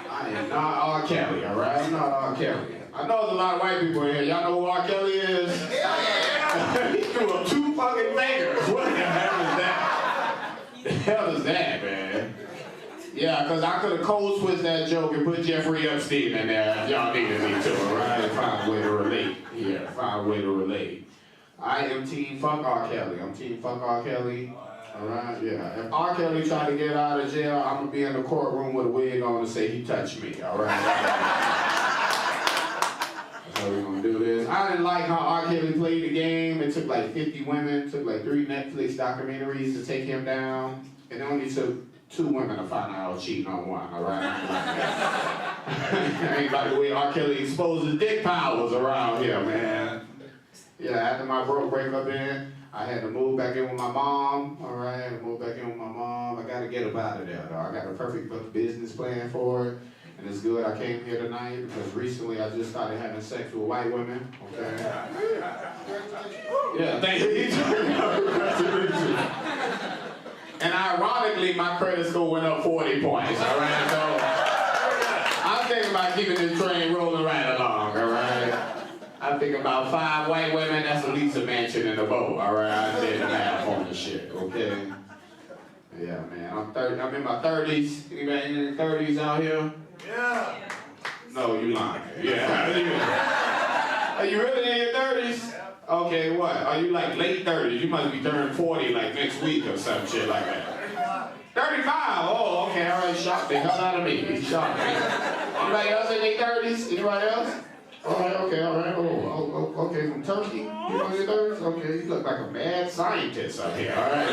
I am not R. Kelly, all right? I'm not R. Kelly. I know there's a lot of white people in here. Y'all know who R. Kelly is? He threw up 2 fucking fingers. What the hell is that? The hell is that, man? Yeah, because I could have cold switched that joke and put Jeffrey Epstein in there if y'all needed me to, alright? Find a way to relate. Yeah, find a way to relate. I am team fuck R. Kelly. I'm team fuck R. Kelly. Alright, yeah. If R. Kelly tried to get out of jail, I'm going to be in the courtroom with a wig on and say he touched me, alright? That's how we're going to do this. I didn't like how R. Kelly played the game. It took like 50 women, took like 3 Netflix documentaries to take him down. And it only took 2 women to find out I was cheating on one, alright? Ain't like the way R. Kelly exposed his dick powers around here, man. Yeah, after my breakup in, I had to move back in with my mom, alright? I had to move back in with my mom. I gotta get up out of there, though. I got a perfect business plan for it. And it's good I came here tonight because recently I just started having sex with white women, okay? Yeah, thank you. And ironically, my credit score went up 40 points, all right? So I'm thinking about keeping this train rolling right along, all right? I'm thinking about 5 white women, that's at least a mansion in a boat, all right? I did the math on the shit, okay? Yeah, man, I'm in my 30s. Anybody in their 30s out here? Yeah. No, you lying. Yeah. Are you really in your 30s? Okay, what? Are you like late 30s? You must be turning 40 like next week or some shit like that. 35? Oh, okay, all right, shocked the hell out of me. He's shocked me. Anybody else in their 30s? Anybody else? All right, okay, all right. Oh, okay, from Turkey? You in your 30s? Okay, you look like a mad scientist up here, all right?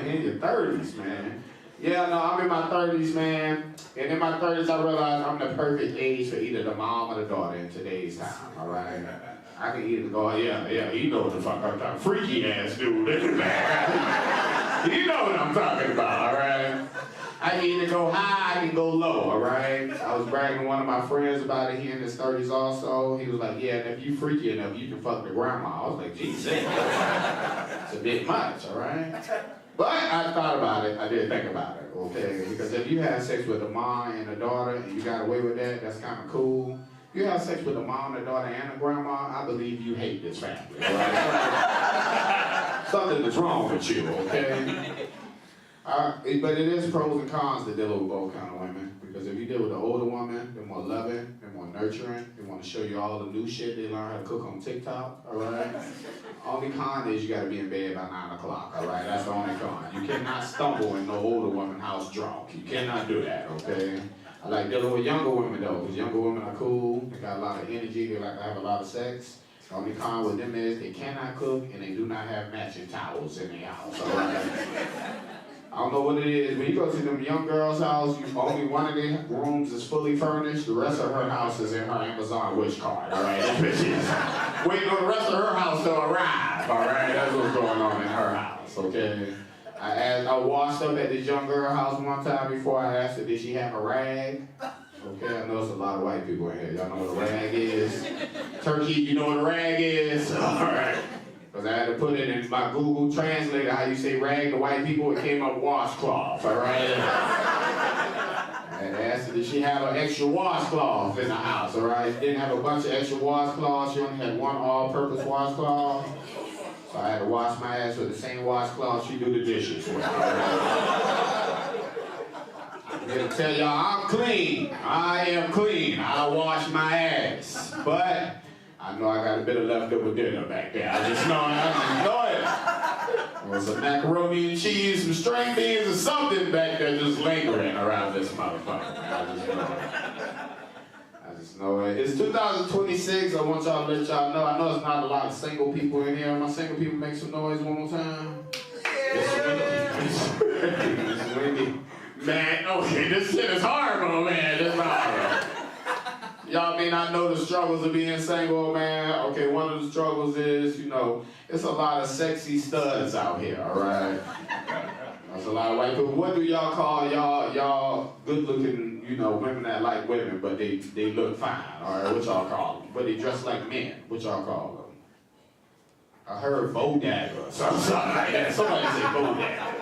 In your 30s, man. Yeah, no, I'm in my 30s, man. And in my 30s, I realized I'm the perfect age for either the mom or the daughter in today's time, all right? I can either go, yeah, you know what the fuck I'm talking, freaky ass dude in the back. You know what I'm talking about, all right? I can either go high, I can go low, all right? I was bragging to one of my friends about it. He in his 30s also. He was like, yeah, and if you freaky enough, you can fuck the grandma. I was like, Jesus, it's a bit much, all right? But I thought about it. I did think about it, okay? Because if you have sex with a mom and a daughter and you got away with that, that's kind of cool. If you have sex with a mom, a daughter, and a grandma, I believe you hate this family, all right? Something is wrong with you, okay? But it is pros and cons to deal with both kind of women. Because if you deal with the older woman, they're more loving, they're more nurturing, they want to show you all the new shit they learn how to cook on TikTok, all right? Only con is you got to be in bed by 9 o'clock, all right? That's the only con. You cannot stumble in no older woman house drunk. You cannot do that, okay? I like dealing with younger women though, because younger women are cool, they got a lot of energy, they like to have a lot of sex. The only con with them is they cannot cook and they do not have matching towels in their house, all right? I don't know what it is. When you go to them young girls' house, only one of their rooms is fully furnished. The rest of her house is in her Amazon wish card, all right? Waiting on the rest of her house to arrive, all right? That's what's going on in her house, okay? I washed up at this young girl house one time before. I asked her, did she have a rag? Okay, I know there's a lot of white people in here. Y'all know what a rag is? Turkey, you know what a rag is? All right. Because I had to put it in my Google Translator, how you say rag to white people, it came up washcloth, all right? And I asked her, did she have an extra washcloth in the house, all right? Didn't have a bunch of extra washcloths, she only had one all-purpose washcloth. So I had to wash my ass with the same washcloth she do the dishes with, all right? I'm here to tell y'all, I'm clean. I am clean. I wash my ass. But I know I got a bit of leftover dinner back there. I just know it. There was some macaroni and cheese, some string beans, or something back there just lingering around this motherfucker. I just know it. It's 2026. I want y'all to let y'all know. I know it's not a lot of single people in here. My single people make some noise one more time. It's windy. Man, okay, this shit is horrible, man. This is horrible. Y'all may not know the struggles of being single, man. Okay, one of the struggles is, you know, it's a lot of sexy studs out here, all right? There's a lot of white people. What do y'all call y'all good-looking, you know, women that like women, but they look fine, all right? What y'all call them? But they dress like men. What y'all call them? I heard bodagger. Somebody say bodagger.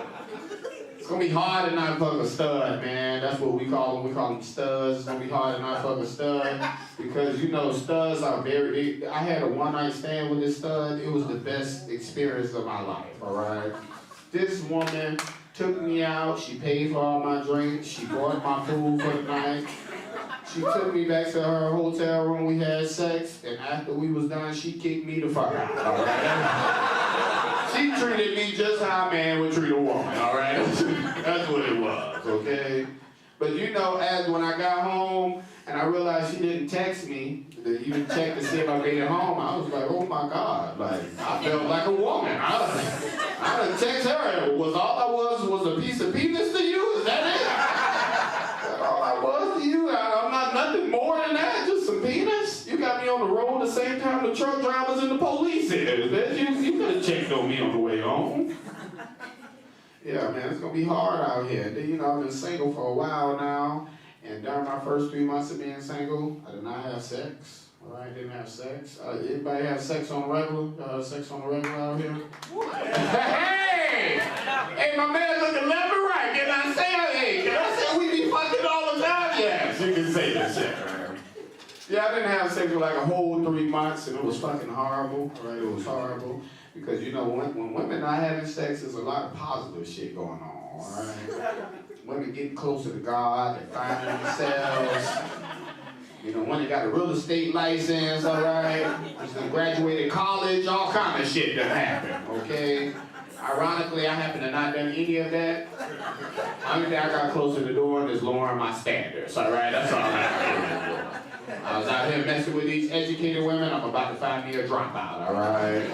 It's gonna be hard to not fuck a stud, man. That's what we call them. We call them studs. It's gonna be hard to not fuck a stud because, you know, studs are very... I had a one-night stand with this stud. It was the best experience of my life, all right? This woman took me out. She paid for all my drinks. She bought my food for the night. She took me back to her hotel room. We had sex, and after we was done, she kicked me the fuck out. All right? She treated me just how a man would treat a woman. All right, that's what it was. Okay, but you know, as when I got home and I realized she didn't text me to even check to see if I made it home, I was like, oh my God, like I felt like a woman. I done text her. Was all I was a piece of penis to you? Is that it? All I was to you? I'm not nothing more than that. Just some penis. You got me on the road the same time the truck drivers and the police is. You could have checked on me on the way home. Yeah, man, it's gonna be hard out here. Then, you know, I've been single for a while now, and during my first 3 months of being single, I did not have sex. All right, didn't have sex. Anybody have sex on the regular? Sex on the regular out here? Hey! Hey, my man looking left and right. Can I say, hey, can I say we be fucking all the time? Yes, you can say that shit. Yeah, I didn't have sex for like a whole 3 months, and it was fucking horrible. All right, it was horrible. Because, you know, when women not having sex, there's a lot of positive shit going on, all right? Women getting closer to God, they're finding themselves. You know, when they got a real estate license, all right? Just graduated college, all kind of shit that happened, okay? Ironically, I happen to not done any of that. Only thing I got closer to doing is lowering my standards, all right? That's all I I was out here messing with these educated women. I'm about to find me a dropout, all right?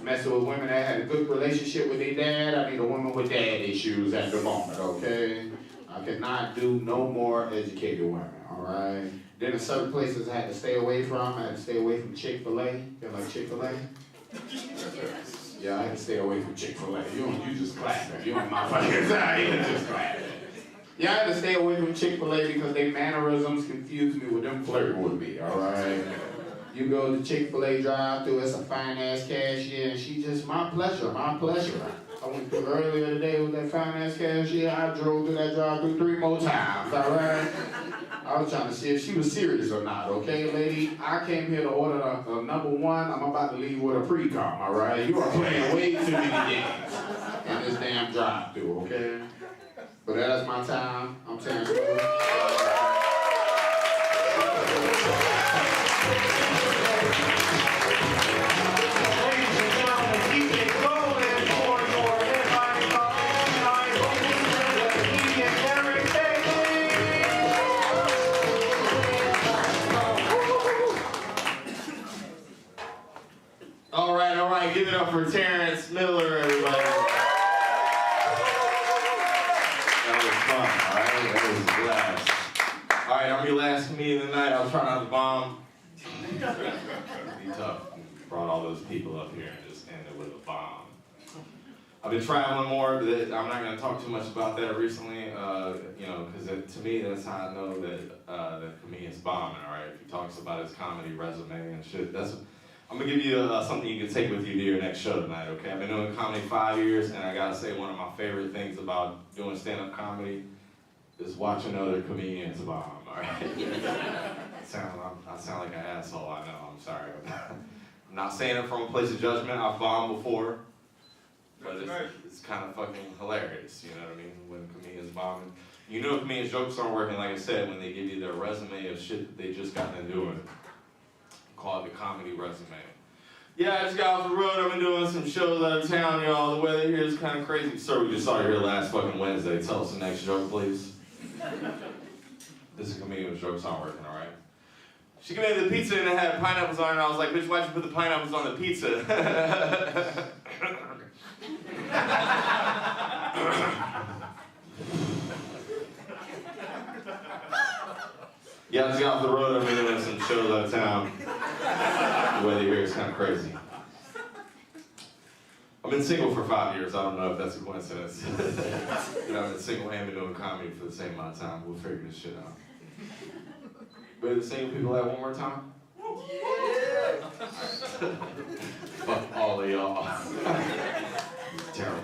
Messing with women that had a good relationship with their dad. I need a woman with dad issues at the moment, okay? I cannot do no more educated women, all right? Then in certain places I had to stay away from. I had to stay away from Chick-fil-A. You like Chick-fil-A? Yeah, I had to stay away from Chick-fil-A. You just clapping. You on my fucking side. You just clapping. Yeah, I had to stay away from Chick-fil-A because their mannerisms confused me with them flirting with me, all right? You go to Chick-fil-A drive-thru, it's a fine-ass cashier, and she just, my pleasure, my pleasure. I went through earlier today with that fine-ass cashier. I drove through that drive-thru 3 more times, all right? I was trying to see if she was serious or not, okay, lady? I came here to order a #1. I'm about to leave with a pre-com, all right? You are playing way too many games in this damn drive-thru, okay? But that's my time. I'm Terrence Miller. All right, give it up for Terrence Miller, everybody. That was fun, all right? That was a blast. All right, I'm your last comedian tonight. I'll try not to bomb. Be tough. Brought all those people up here and just ended with a bomb. I've been trying one more, but I'm not going to talk too much about that recently, you know, because to me, that's how I know that the comedian's bombing, all right? If he talks about his comedy resume and shit, I'm going to give you something you can take with you to your next show tonight, okay? I've been doing comedy 5 years, and I got to say one of my favorite things about doing stand-up comedy is watching other comedians bomb, all right? I sound like an asshole, I know, I'm sorry. I'm not saying it from a place of judgment. I've bombed before, but it's kind of fucking hilarious, you know what I mean? When comedians bombing. You know comedians' jokes aren't working, like I said, when they give you their resume of shit that they just got done doing. Call it the comedy resume. Yeah, I just got off the road. I've been doing some shows out of town, y'all. The weather here is kind of crazy. Sir, we just saw you here last fucking Wednesday. Tell us the next joke, please. This is a comedian with jokes aren't working, all right? She gave me the pizza and it had pineapples on it, and I was like, bitch, why'd you put the pineapples on the pizza? Yeah, I just got off the road. I've been doing some shows out of town. The weather here is kind of crazy. I've been single for 5 years. I don't know if that's a coincidence. You know, I've been single and been doing comedy for the same amount of time. We'll figure this shit out. But the single people that one more time? Yeah. Fuck all of y'all. It's terrible.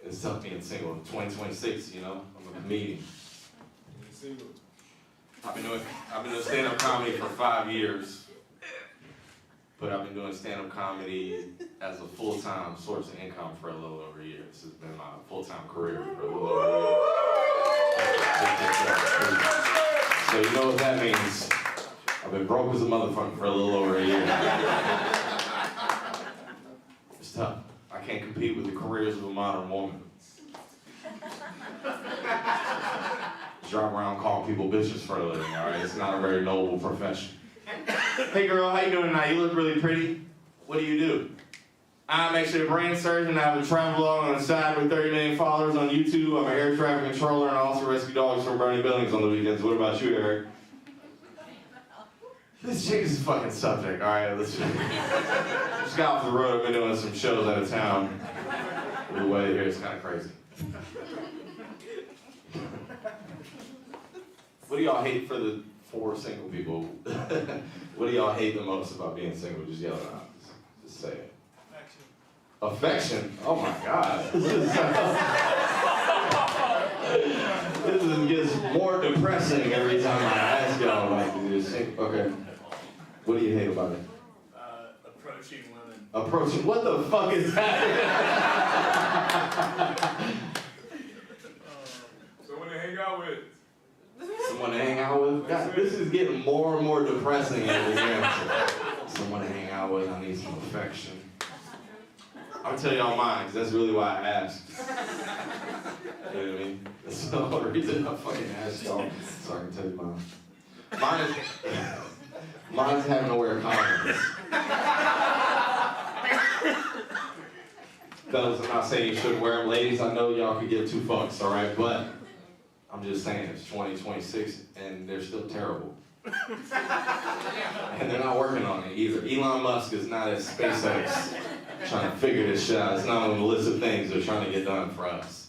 It's tough being single. 2026, you know, I'm a comedian. I've been doing stand-up comedy for 5 years. but I've been doing stand-up comedy as a full-time source of income for a little over a year. This has been my full-time career for a little over a year. So you know what that means. I've been broke as a motherfucker for a little over a year. It's tough. I can't compete with the careers of a modern woman. Drive around calling people bitches for a living, all right? It's not a very noble profession. Hey girl, how you doing tonight? You look really pretty. What do? I'm actually a brain surgeon. I have a travel blog on the side with 30 million followers on YouTube. I'm an air traffic controller and I also rescue dogs from burning buildings on the weekends. What about you, Eric? This chick is a fucking subject, all right? Let's just got off the road. I've been doing some shows out of town. The way here is kind of crazy. What do y'all hate for the 4 single people? What do y'all hate the most about being single? Just yell it out. Just say it. Affection? Oh my God. This gets more depressing every time I ask y'all like this. Okay. What do you hate about it? Approaching women. Approaching? What the fuck is that? Someone to hang out with. Someone to hang out with? God, this is getting more and more depressing every answer. Someone to hang out with. I need some affection. I'll tell y'all mine, because that's really why I asked. You know what I mean? That's the only reason I fucking asked y'all, so I can tell you mine. Mine's having to wear condoms. Fellas, I'm not saying you shouldn't wear them. Ladies, I know y'all could give 2 fucks, all right? But I'm just saying it's 2026 and they're still terrible. And they're not working on it either. Elon Musk is not at SpaceX trying to figure this shit out. It's not on the list of things they're trying to get done for us.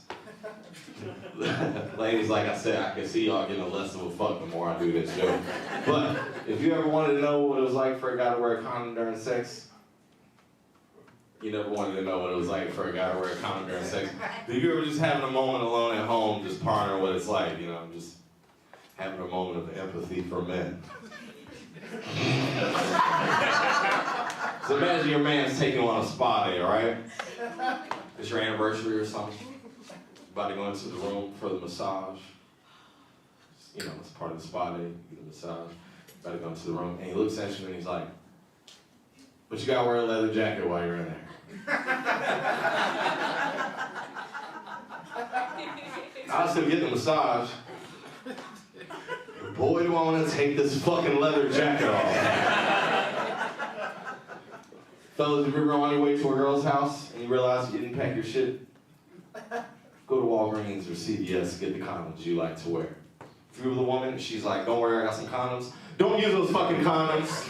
Ladies, like I said, I can see y'all getting less of a fuck the more I do this show. But if you ever wanted to know what it was like for a guy to wear a condom during sex, you never wanted to know what it was like for a guy to wear a condom during sex. Did you ever just having a moment alone at home, just pondering what it's like, you know, just having a moment of empathy for men? So imagine your man's taking you on a spa day, all right? It's your anniversary or something. About to go into the room for the massage. You know, it's part of the spa day, you get a massage. About to go into the room, and he looks at you and he's like, but you gotta wear a leather jacket while you're in there. I was gonna get the massage. Boy, do I want to take this fucking leather jacket off. Fellas, if you're on your way to a girl's house and you realize you didn't pack your shit, go to Walgreens or CVS, get the condoms you like to wear. If you're with a woman and she's like, don't worry, I got some condoms, don't use those fucking condoms.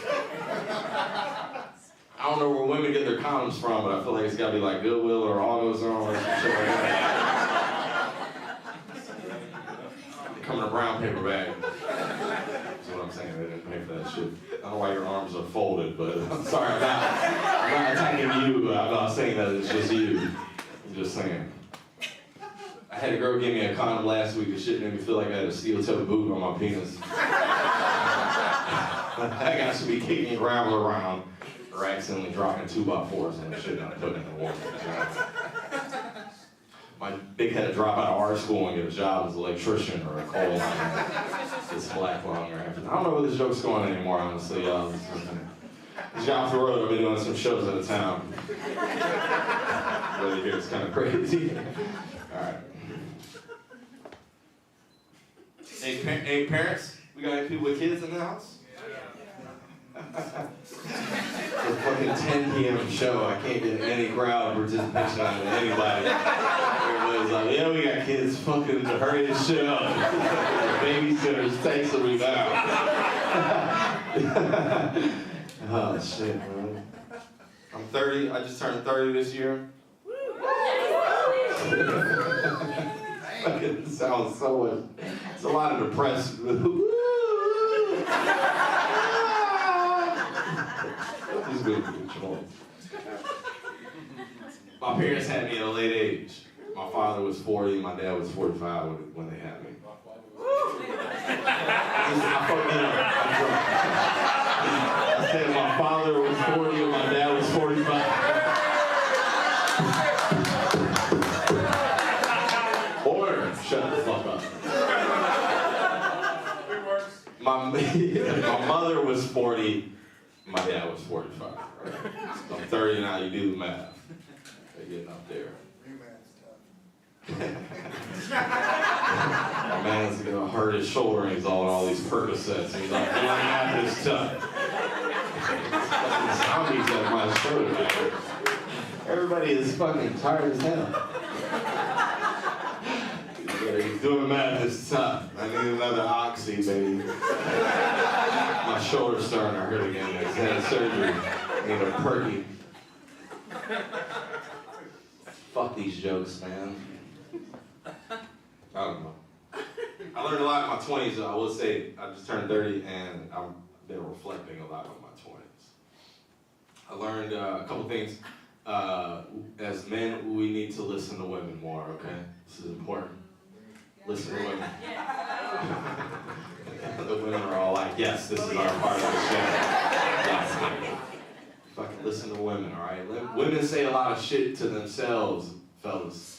I don't know where women get their condoms from, but I feel like it's gotta be like Goodwill or AutoZone or some shit like that. They come in a brown paper bag. That's what I'm saying, they didn't pay for that shit. I don't know why your arms are folded, but I'm sorry, I'm not attacking you, I'm not saying that it's just you. I'm just saying. I had a girl give me a condom last week, and shit made me feel like I had a steel-toed boot on my penis. I got to be kicking gravel around, or accidentally dropping 2x4s and shit and putting it in the water. My big head to drop out of art school and get a job as an electrician or a coal miner. It's black lung or anything. I don't know where this joke's going anymore, honestly, y'all. Just off the road, I've been doing some shows out of town. Really here, it's kind of crazy. All right. Hey, parents, we got any people with kids in the house? It's fucking 10 p.m. show. I can't get any crowd participation out of anybody. Everybody's like, yeah, we got kids. Fucking hurry this shit up. Babysitters, take some down. Oh, shit, man. I'm 30. I just turned 30 this year. Fucking sounds so much. It's a lot of depressed. My parents had me at a late age. My father was 40, my dad was 45 when they had me. I fucked it up. I'm drunk. I said my father was 40 mother was 40, my dad was 45. Right? So I'm 30 now, you do the math. They're getting up there. My man's gonna hurt his shoulder and he's on all these Percocets. He's like, doing math is tough. Fucking zombies at my shoulder, man. Everybody is fucking tired as hell. Yeah, he's doing math is tough. I need another oxy, baby. My shoulder's starting to hurt again. I just had surgery. I need a perky. Fuck these jokes, man. I don't know. I learned a lot in my 20s, though. I will say I just turned 30 and I've been reflecting a lot on my 20s. I learned a couple things. As men, we need to listen to women more, okay? This is important. Listen to women. The women are all like, yes, this is our part of the show. Yes. Fucking listen to women, all right? Women say a lot of shit to themselves, fellas,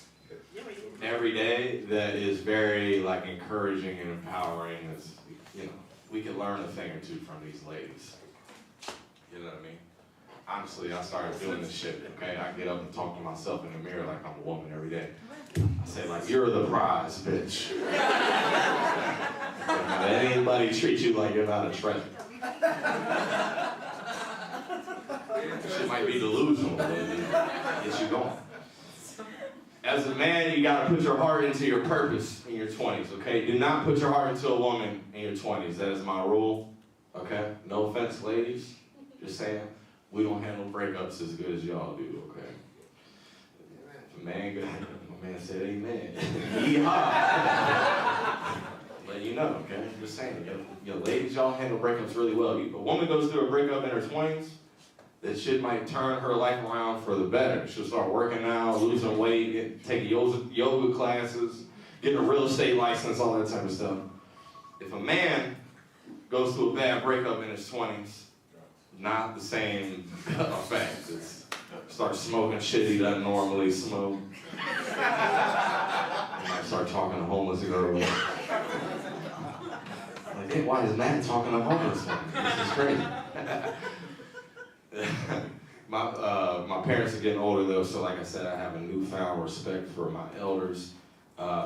every day that is very like encouraging and empowering. As you know, we can learn a thing or two from these ladies. You know what I mean? Honestly, I started doing this shit, okay? I get up and talk to myself in the mirror like I'm a woman every day. I say like, you're the prize, bitch. Let anybody treat you like you're not a treasure. Shit might be delusional, but it gets you going. As a man, you gotta put your heart into your purpose in your 20s, okay? Do not put your heart into a woman in your 20s. That is my rule, okay? No offense, ladies. Just saying, we don't handle breakups as good as y'all do, okay? If a man, my man said amen. Yeehaw. Let you know, okay? I'm just saying, yo, ladies, y'all handle breakups really well. A woman goes through a breakup in her 20s, that shit might turn her life around for the better. She'll start working out, losing weight, taking yoga classes, getting a real estate license, all that type of stuff. If a man goes through a bad breakup in his 20s, not the same effect. Starts smoking shit he doesn't normally smoke. Might start talking to homeless girls. Like, hey, why is Matt talking to homeless women? This is crazy. My parents are getting older though, so like I said, I have a newfound respect for my elders.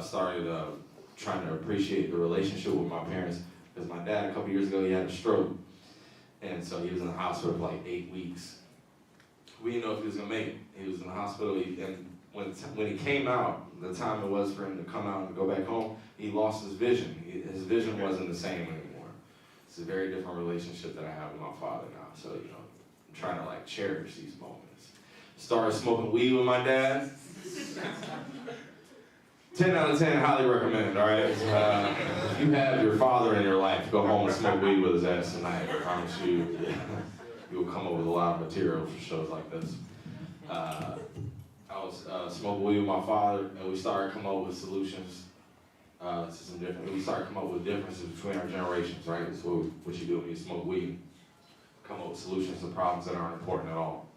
Started trying to appreciate the relationship with my parents, because my dad a couple years ago, he had a stroke. And so he was in the hospital for like 8 weeks. We didn't know if he was gonna make it. He was in the hospital, and when he came out, the time it was for him to come out and go back home, he lost his vision. His vision wasn't the same anymore. It's a very different relationship that I have with my father now. So, you know, I'm trying to like cherish these moments. Started smoking weed with my dad. 10 out of 10, highly recommended, all right? If you have your father in your life, go home and smoke weed with his ass tonight. I promise you, you will come up with a lot of material for shows like this. I was smoking weed with my father, and we started coming up with solutions to some different. We started coming up with differences between our generations, right? That's what you do when you smoke weed. Come up with solutions to problems that aren't important at all.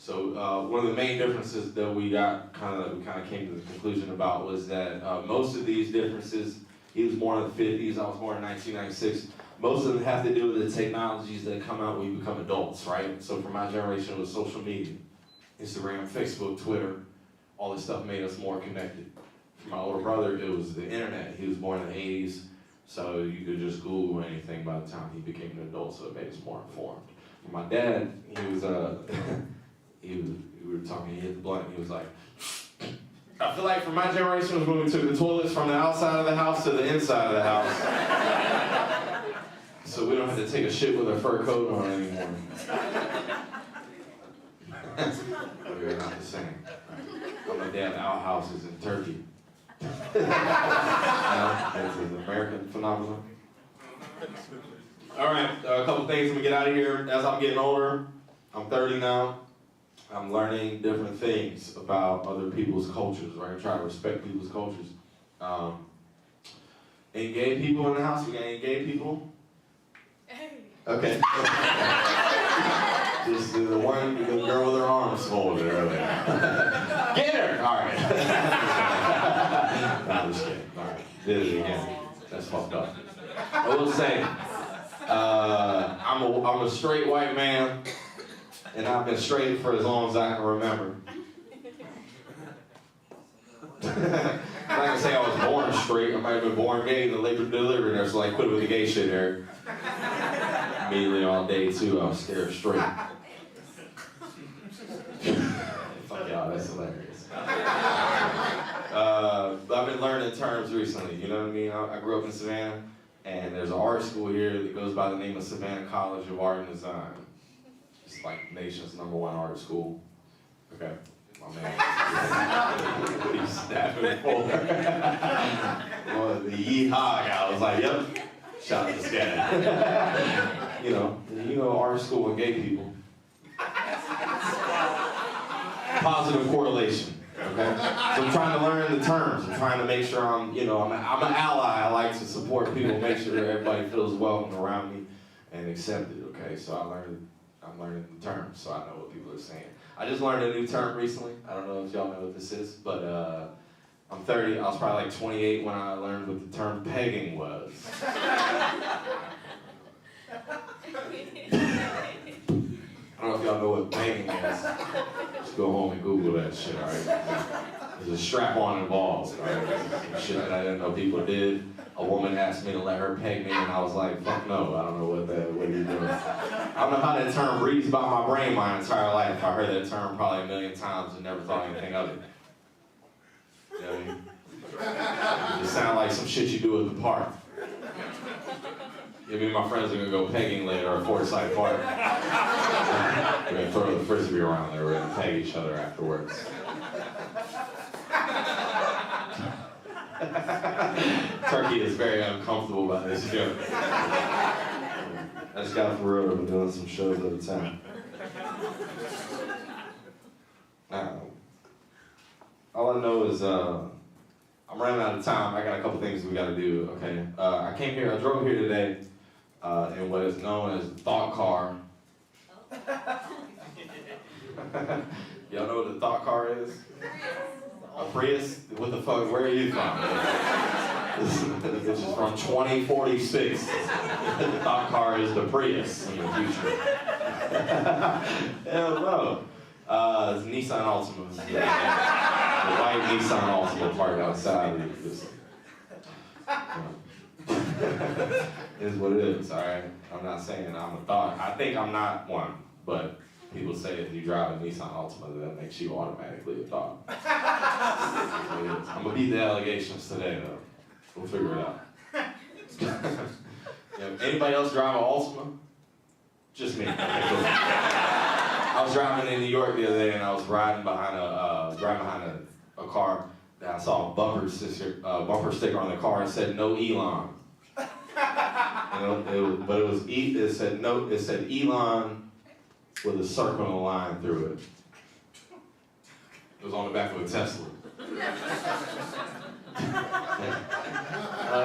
So one of the main differences that we got, we came to the conclusion about, was that most of these differences, he was born in the 50s, I was born in 1996, most of them have to do with the technologies that come out when you become adults, right? So for my generation, it was social media, Instagram, Facebook, Twitter, all this stuff made us more connected. For my older brother, it was the internet. He was born in the 80s, so you could just Google anything by the time he became an adult, so it made us more informed. For my dad, he was we were talking, he hit the blunt, and he was like, I feel like for my generation was when we took the toilets from the outside of the house to the inside of the house. So we don't have to take a shit with a fur coat on anymore. We're not the same. My dad outhouses in Turkey. It's an American phenomenon. All right, a couple things to get out of here. As I'm getting older, I'm 30 now. I'm learning different things about other people's cultures, right? Try to respect people's cultures. Any gay people in the house? We got any gay people? Okay. Just the girl with her arms folded earlier. Get her! All right. No, I'm just kidding. All right. Did it again. That's fucked up. I will say, I'm a straight white man, and I've been straight for as long as I can remember. I'm not gonna say I was born straight. I might have been born gay and then later delivered there, so I quit with the gay shit there. Immediately on day 2, I was scared straight. Fuck y'all, that's hilarious. I've been learning terms recently, you know what I mean? I grew up in Savannah, and there's an art school here that goes by the name of Savannah College of Art and Design. It's like the nation's #1 art school. Okay, my man. What are you snapping for? Well, the yeehaw guy was like, yep, shout out to this guy. you know, art school and gay people. Positive correlation. Okay, so I'm trying to learn the terms. I'm trying to make sure I'm an ally. I like to support people, make sure everybody feels welcome around me and accepted. Okay, so I'm learning the terms, so I know what people are saying. I just learned a new term recently. I don't know if y'all know what this is, but I'm 30. I was probably like 28 when I learned what the term pegging was. I don't know if y'all know what pegging is. Just go home and Google that shit, all right? There's a strap-on involved, all right? Some shit that I didn't know people did. A woman asked me to let her peg me, and I was like, fuck no, I don't know what are you doing? I don't know how that term breezed by my brain my entire life. I heard that term probably a million times and never thought anything of it. You know what I mean? It sounds like some shit you do at the park. Me and my friends are gonna go pegging later at Forsyth Park. We're gonna throw the frisbee around there. We're gonna peg each other afterwards. Turkey is very uncomfortable by this joke. I just got off the road. I've been doing some shows at a time. All I know is I'm running out of time. I got a couple things we got to do. Okay. I drove here today in what is known as the thought car. Y'all know what the thought car is? A Prius? What the fuck? Where are you from? This is from 2046. The thought car is the Prius in the future. Hell no. It's Nissan Altima. The white Nissan Altima parked outside of this. It is what it is, alright? I'm not saying I'm a thought. I think I'm not one, but people say if you drive a Nissan Altima, that makes you automatically a thought. I'm gonna beat the allegations today, though. We'll figure it out. Anybody else drive an Altima? Just me. Okay, cool. I was driving in New York the other day, and I was riding behind a car. And I saw a bumper sticker on the car and said "No Elon." It said Elon with a circle and a line through it. It was on the back of a Tesla.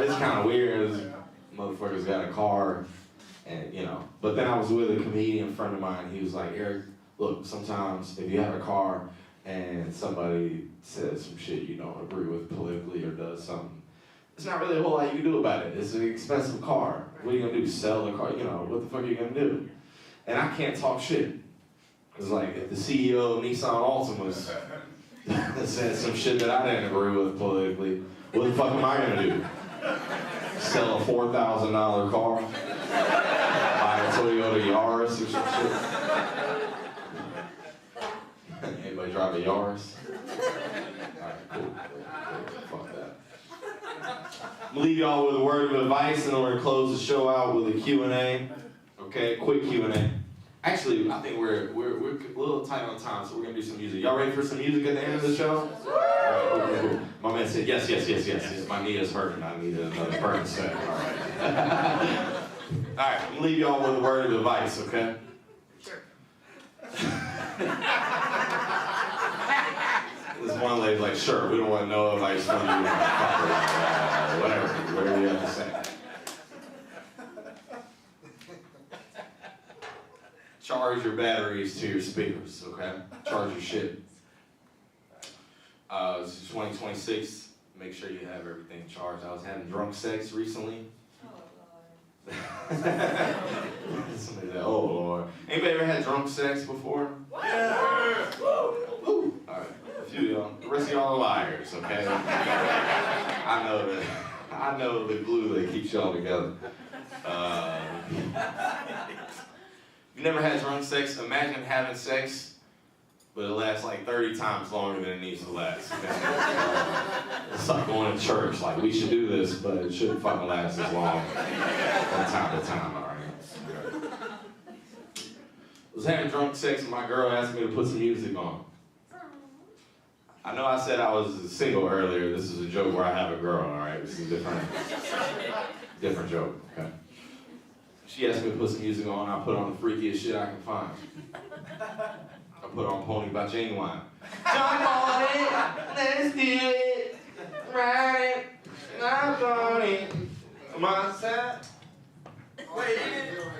It's kind of weird. This motherfucker's got a car, and But then I was with a comedian friend of mine. He was like, Eric, look, sometimes if you have a car and somebody says some shit you don't agree with politically or does something, it's not really a whole lot you can do about it. It's an expensive car. What are you gonna do? Sell the car? What the fuck are you gonna do? And I can't talk shit. It's like if the CEO of Nissan Altimas said some shit that I didn't agree with politically, what the fuck am I gonna do? Sell a $4,000 car? Buy a Toyota Yaris or some shit? Anybody drive a Yaris? Alright, cool. Fuck that. I'm gonna leave y'all with a word of advice, and then we're gonna close the show out with a Q&A. Okay, quick Q&A. Actually, I think we're a little tight on time, so we're gonna do some music. Y'all ready for some music at the end of the show? Alright, cool. My man said yes. My knee is hurting. I need another burn set. Alright. Alright, I'm gonna leave y'all with a word of advice, okay? Sure. This one lady's like, sure, we don't want to know advice from you. Whatever do you have to say? Charge your batteries to your speakers, okay? Charge your shit. It's 2026. Make sure you have everything charged. I was having drunk sex recently. Oh, Lord. Somebody said, oh Lord. Anybody ever had drunk sex before? Yeah. Woo. All right. A few of y'all. The rest of y'all are liars, okay? I know the glue that keeps y'all together. You never had drunk sex? Imagine having sex, but it lasts like 30 times longer than it needs to last. Okay? It's like going to church. Like, we should do this, but it shouldn't fucking last as long from time to time, all right? I was having drunk sex and my girl asked me to put some music on. I know I said I was single earlier. This is a joke where I have a girl, all right? This is a different joke, okay? She asked me to put some music on. I put on the freakiest shit I can find. I put on Pony by Genuine. Jump on it, let's do it, ride it, I'm on it, my side. Wait,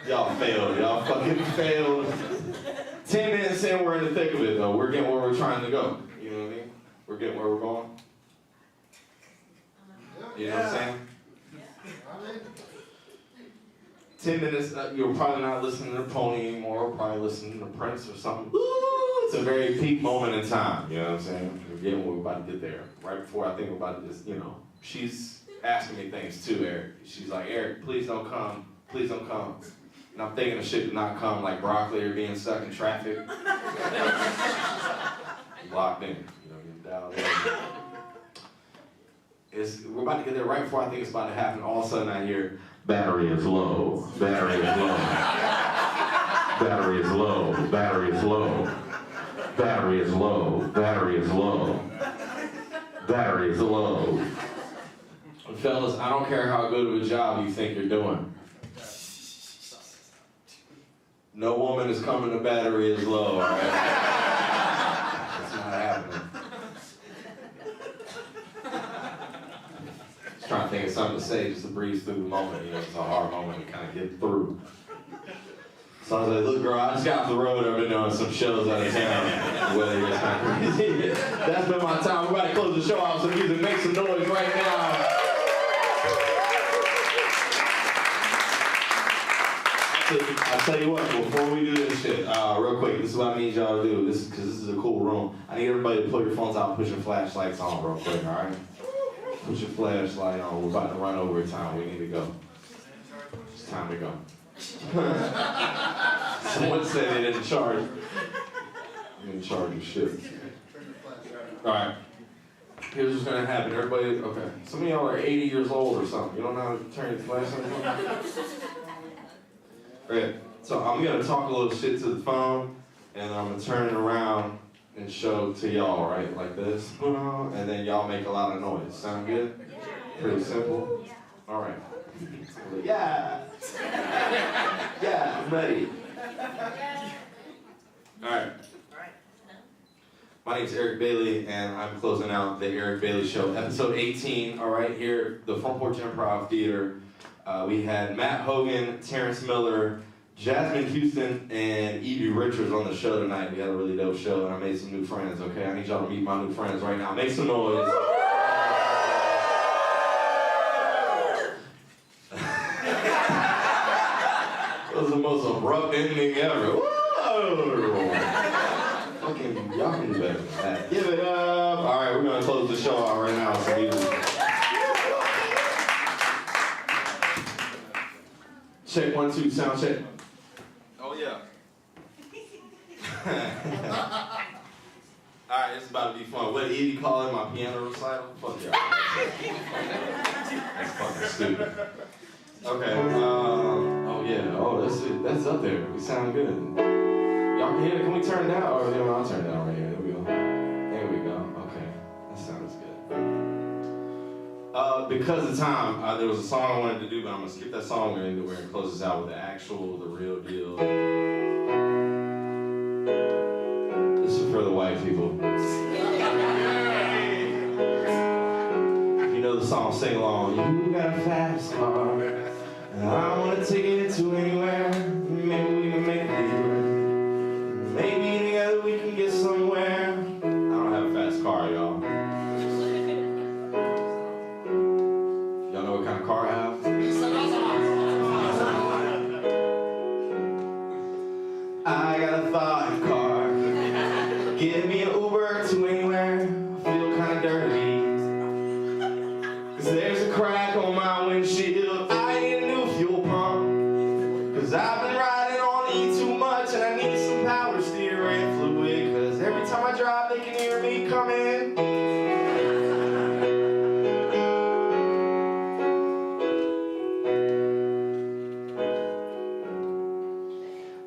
y'all failed, y'all fucking failed. 10 minutes in, we're in the thick of it though. We're getting where we're trying to go. You know what I mean? We're getting where we're going. You know what I'm saying? 10 minutes, you're probably not listening to Pony anymore, probably listening to Prince or something. Ooh, it's a very peak moment in time, you know what I'm saying? We're getting where we're about to get there. Right before I think we're about to just, you know, she's asking me things too, Eric. She's like, Eric, please don't come. Please don't come. And I'm thinking of shit to not come, like broccoli or being stuck in traffic. Locked in, you know, getting dialed in. We're about to get there right before I think it's about to happen. All of a sudden I hear, battery is low, battery is low, battery is low, battery is low, battery is low, battery is low, battery is low. And fellas, I don't care how good of a job you think you're doing. No woman is coming to battery is low, all right? That's not happening. Just trying to think of something to say just to breeze through the moment. You know, it's a hard moment to kind of get through. So I was like, look girl, I just got off the road. I've been doing some shows out of town. The weather gets kind of crazy. That's been my time. We're about to close the show out with some music. Make some noise right now. I'll tell you what, before we do this shit, real quick, this is what I need y'all to do, because this is a cool room. I need everybody to put your phones out and put your flashlights on real quick, all right? Put your flashlight on. We're about to run over time. We need to go. It's time to go. Someone said they didn't charge. I'm going to charge your shit. All right. Here's what's going to happen. Everybody, okay. Some of y'all are 80 years old or something. You don't know how to turn your flashlight on? Okay, so I'm gonna talk a little shit to the phone, and I'm gonna turn it around and show to y'all, right? Like this, and then y'all make a lot of noise. Sound good? Pretty simple? All right. Yeah! Yeah, I'm ready. All right. My name's Eric Bailey, and I'm closing out the Eric Bailey Show, episode 18, all right, here at the Front Porch Improv Theater. We had Matt Hogan, Terrence Miller, Jasmine Houston, and Evie Richards on the show tonight. We had a really dope show, and I made some new friends, okay? I need y'all to meet my new friends right now. Make some noise. That was the most abrupt ending ever. Whoa! Fucking, y'all can do better than that. Give it up. All right, we're going to close the show out right now. So check 1, 2, sound check. Oh yeah. Alright, it's about to be fun. What did Evie call it? My piano recital? Fuck yeah. That's fucking stupid. Okay, oh yeah, oh that's up there. We sound good. Y'all can hear it? Can we turn it down? Oh, yeah, I'll turn it down right here. There we go. There we go. Okay, that sounds good. Because of time, there was a song I wanted to do, but I'm gonna skip that song. We're gonna close this out with the real deal. This is for the white people. If you know the song, sing along. You got a fast car, and I wanna take it to anywhere. Maybe we can make it deeper. Maybe together we can get somewhere. I don't have a fast car, y'all. Y'all know what kind of car I have?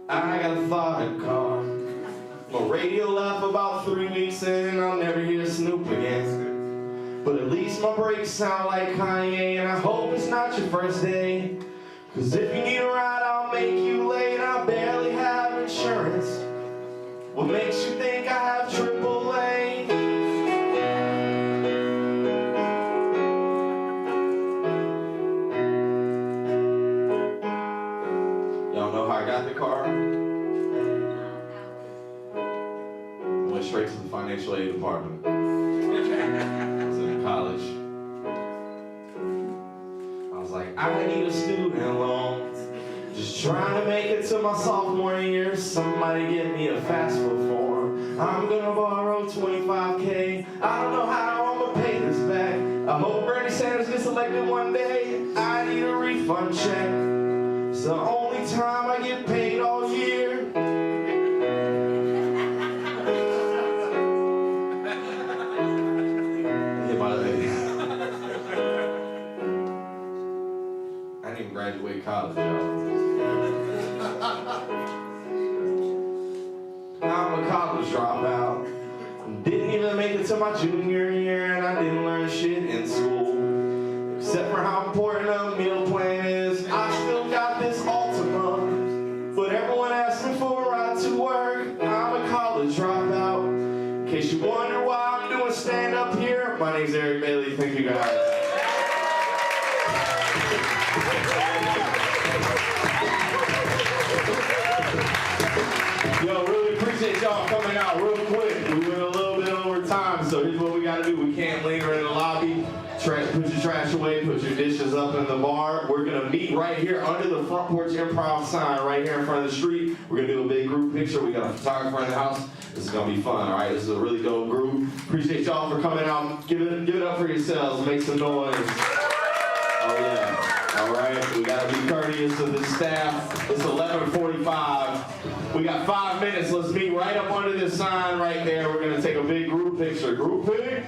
I got a thought in the car. My radio left about 3 weeks in, I'll never hear Snoop again. But at least my brakes sound like Kanye, and I hope it's not your first day. Cause if you need a ride, I'll make you late. I barely have insurance. What makes you think I have AAA? Y'all know how I got the car? I went straight to the financial aid department. I was in college. I was like, I need a student loan. Just trying to make it to my sophomore year. Somebody get me a FAFSA form. I'm gonna borrow $25K. I don't know how I'm gonna pay this back. I hope Bernie Sanders gets elected one day. I need a refund check. It's the only time I get paid all year. I didn't even graduate college, y'all. I'm a college dropout. Didn't even make it to my junior year, and I didn't learn shit in school. Except for how important a meal plan is. I still got this Altima, but everyone asks me for a ride to work. I'm a college dropout. In case you wonder why I'm doing stand-up here, my name's Eric Bailey. Thank you guys. Yo, really appreciate y'all coming out real quick. We went a little bit over time, so here's what we gotta do. We can't linger in the lobby. Put your trash away, put your dishes up in the bar. We're gonna meet right here under the Front Porch Improv sign right here in front of the street. We're gonna do a big group picture. We got a photographer in the house. This is gonna be fun, all right? This is a really dope group. Appreciate y'all for coming out. Give it up for yourselves. Make some noise. Oh yeah. All right, we gotta be courteous to the staff. It's 11:45. We got 5 minutes. Let's meet right up under this sign right there. We're gonna take a big group picture. Group pic.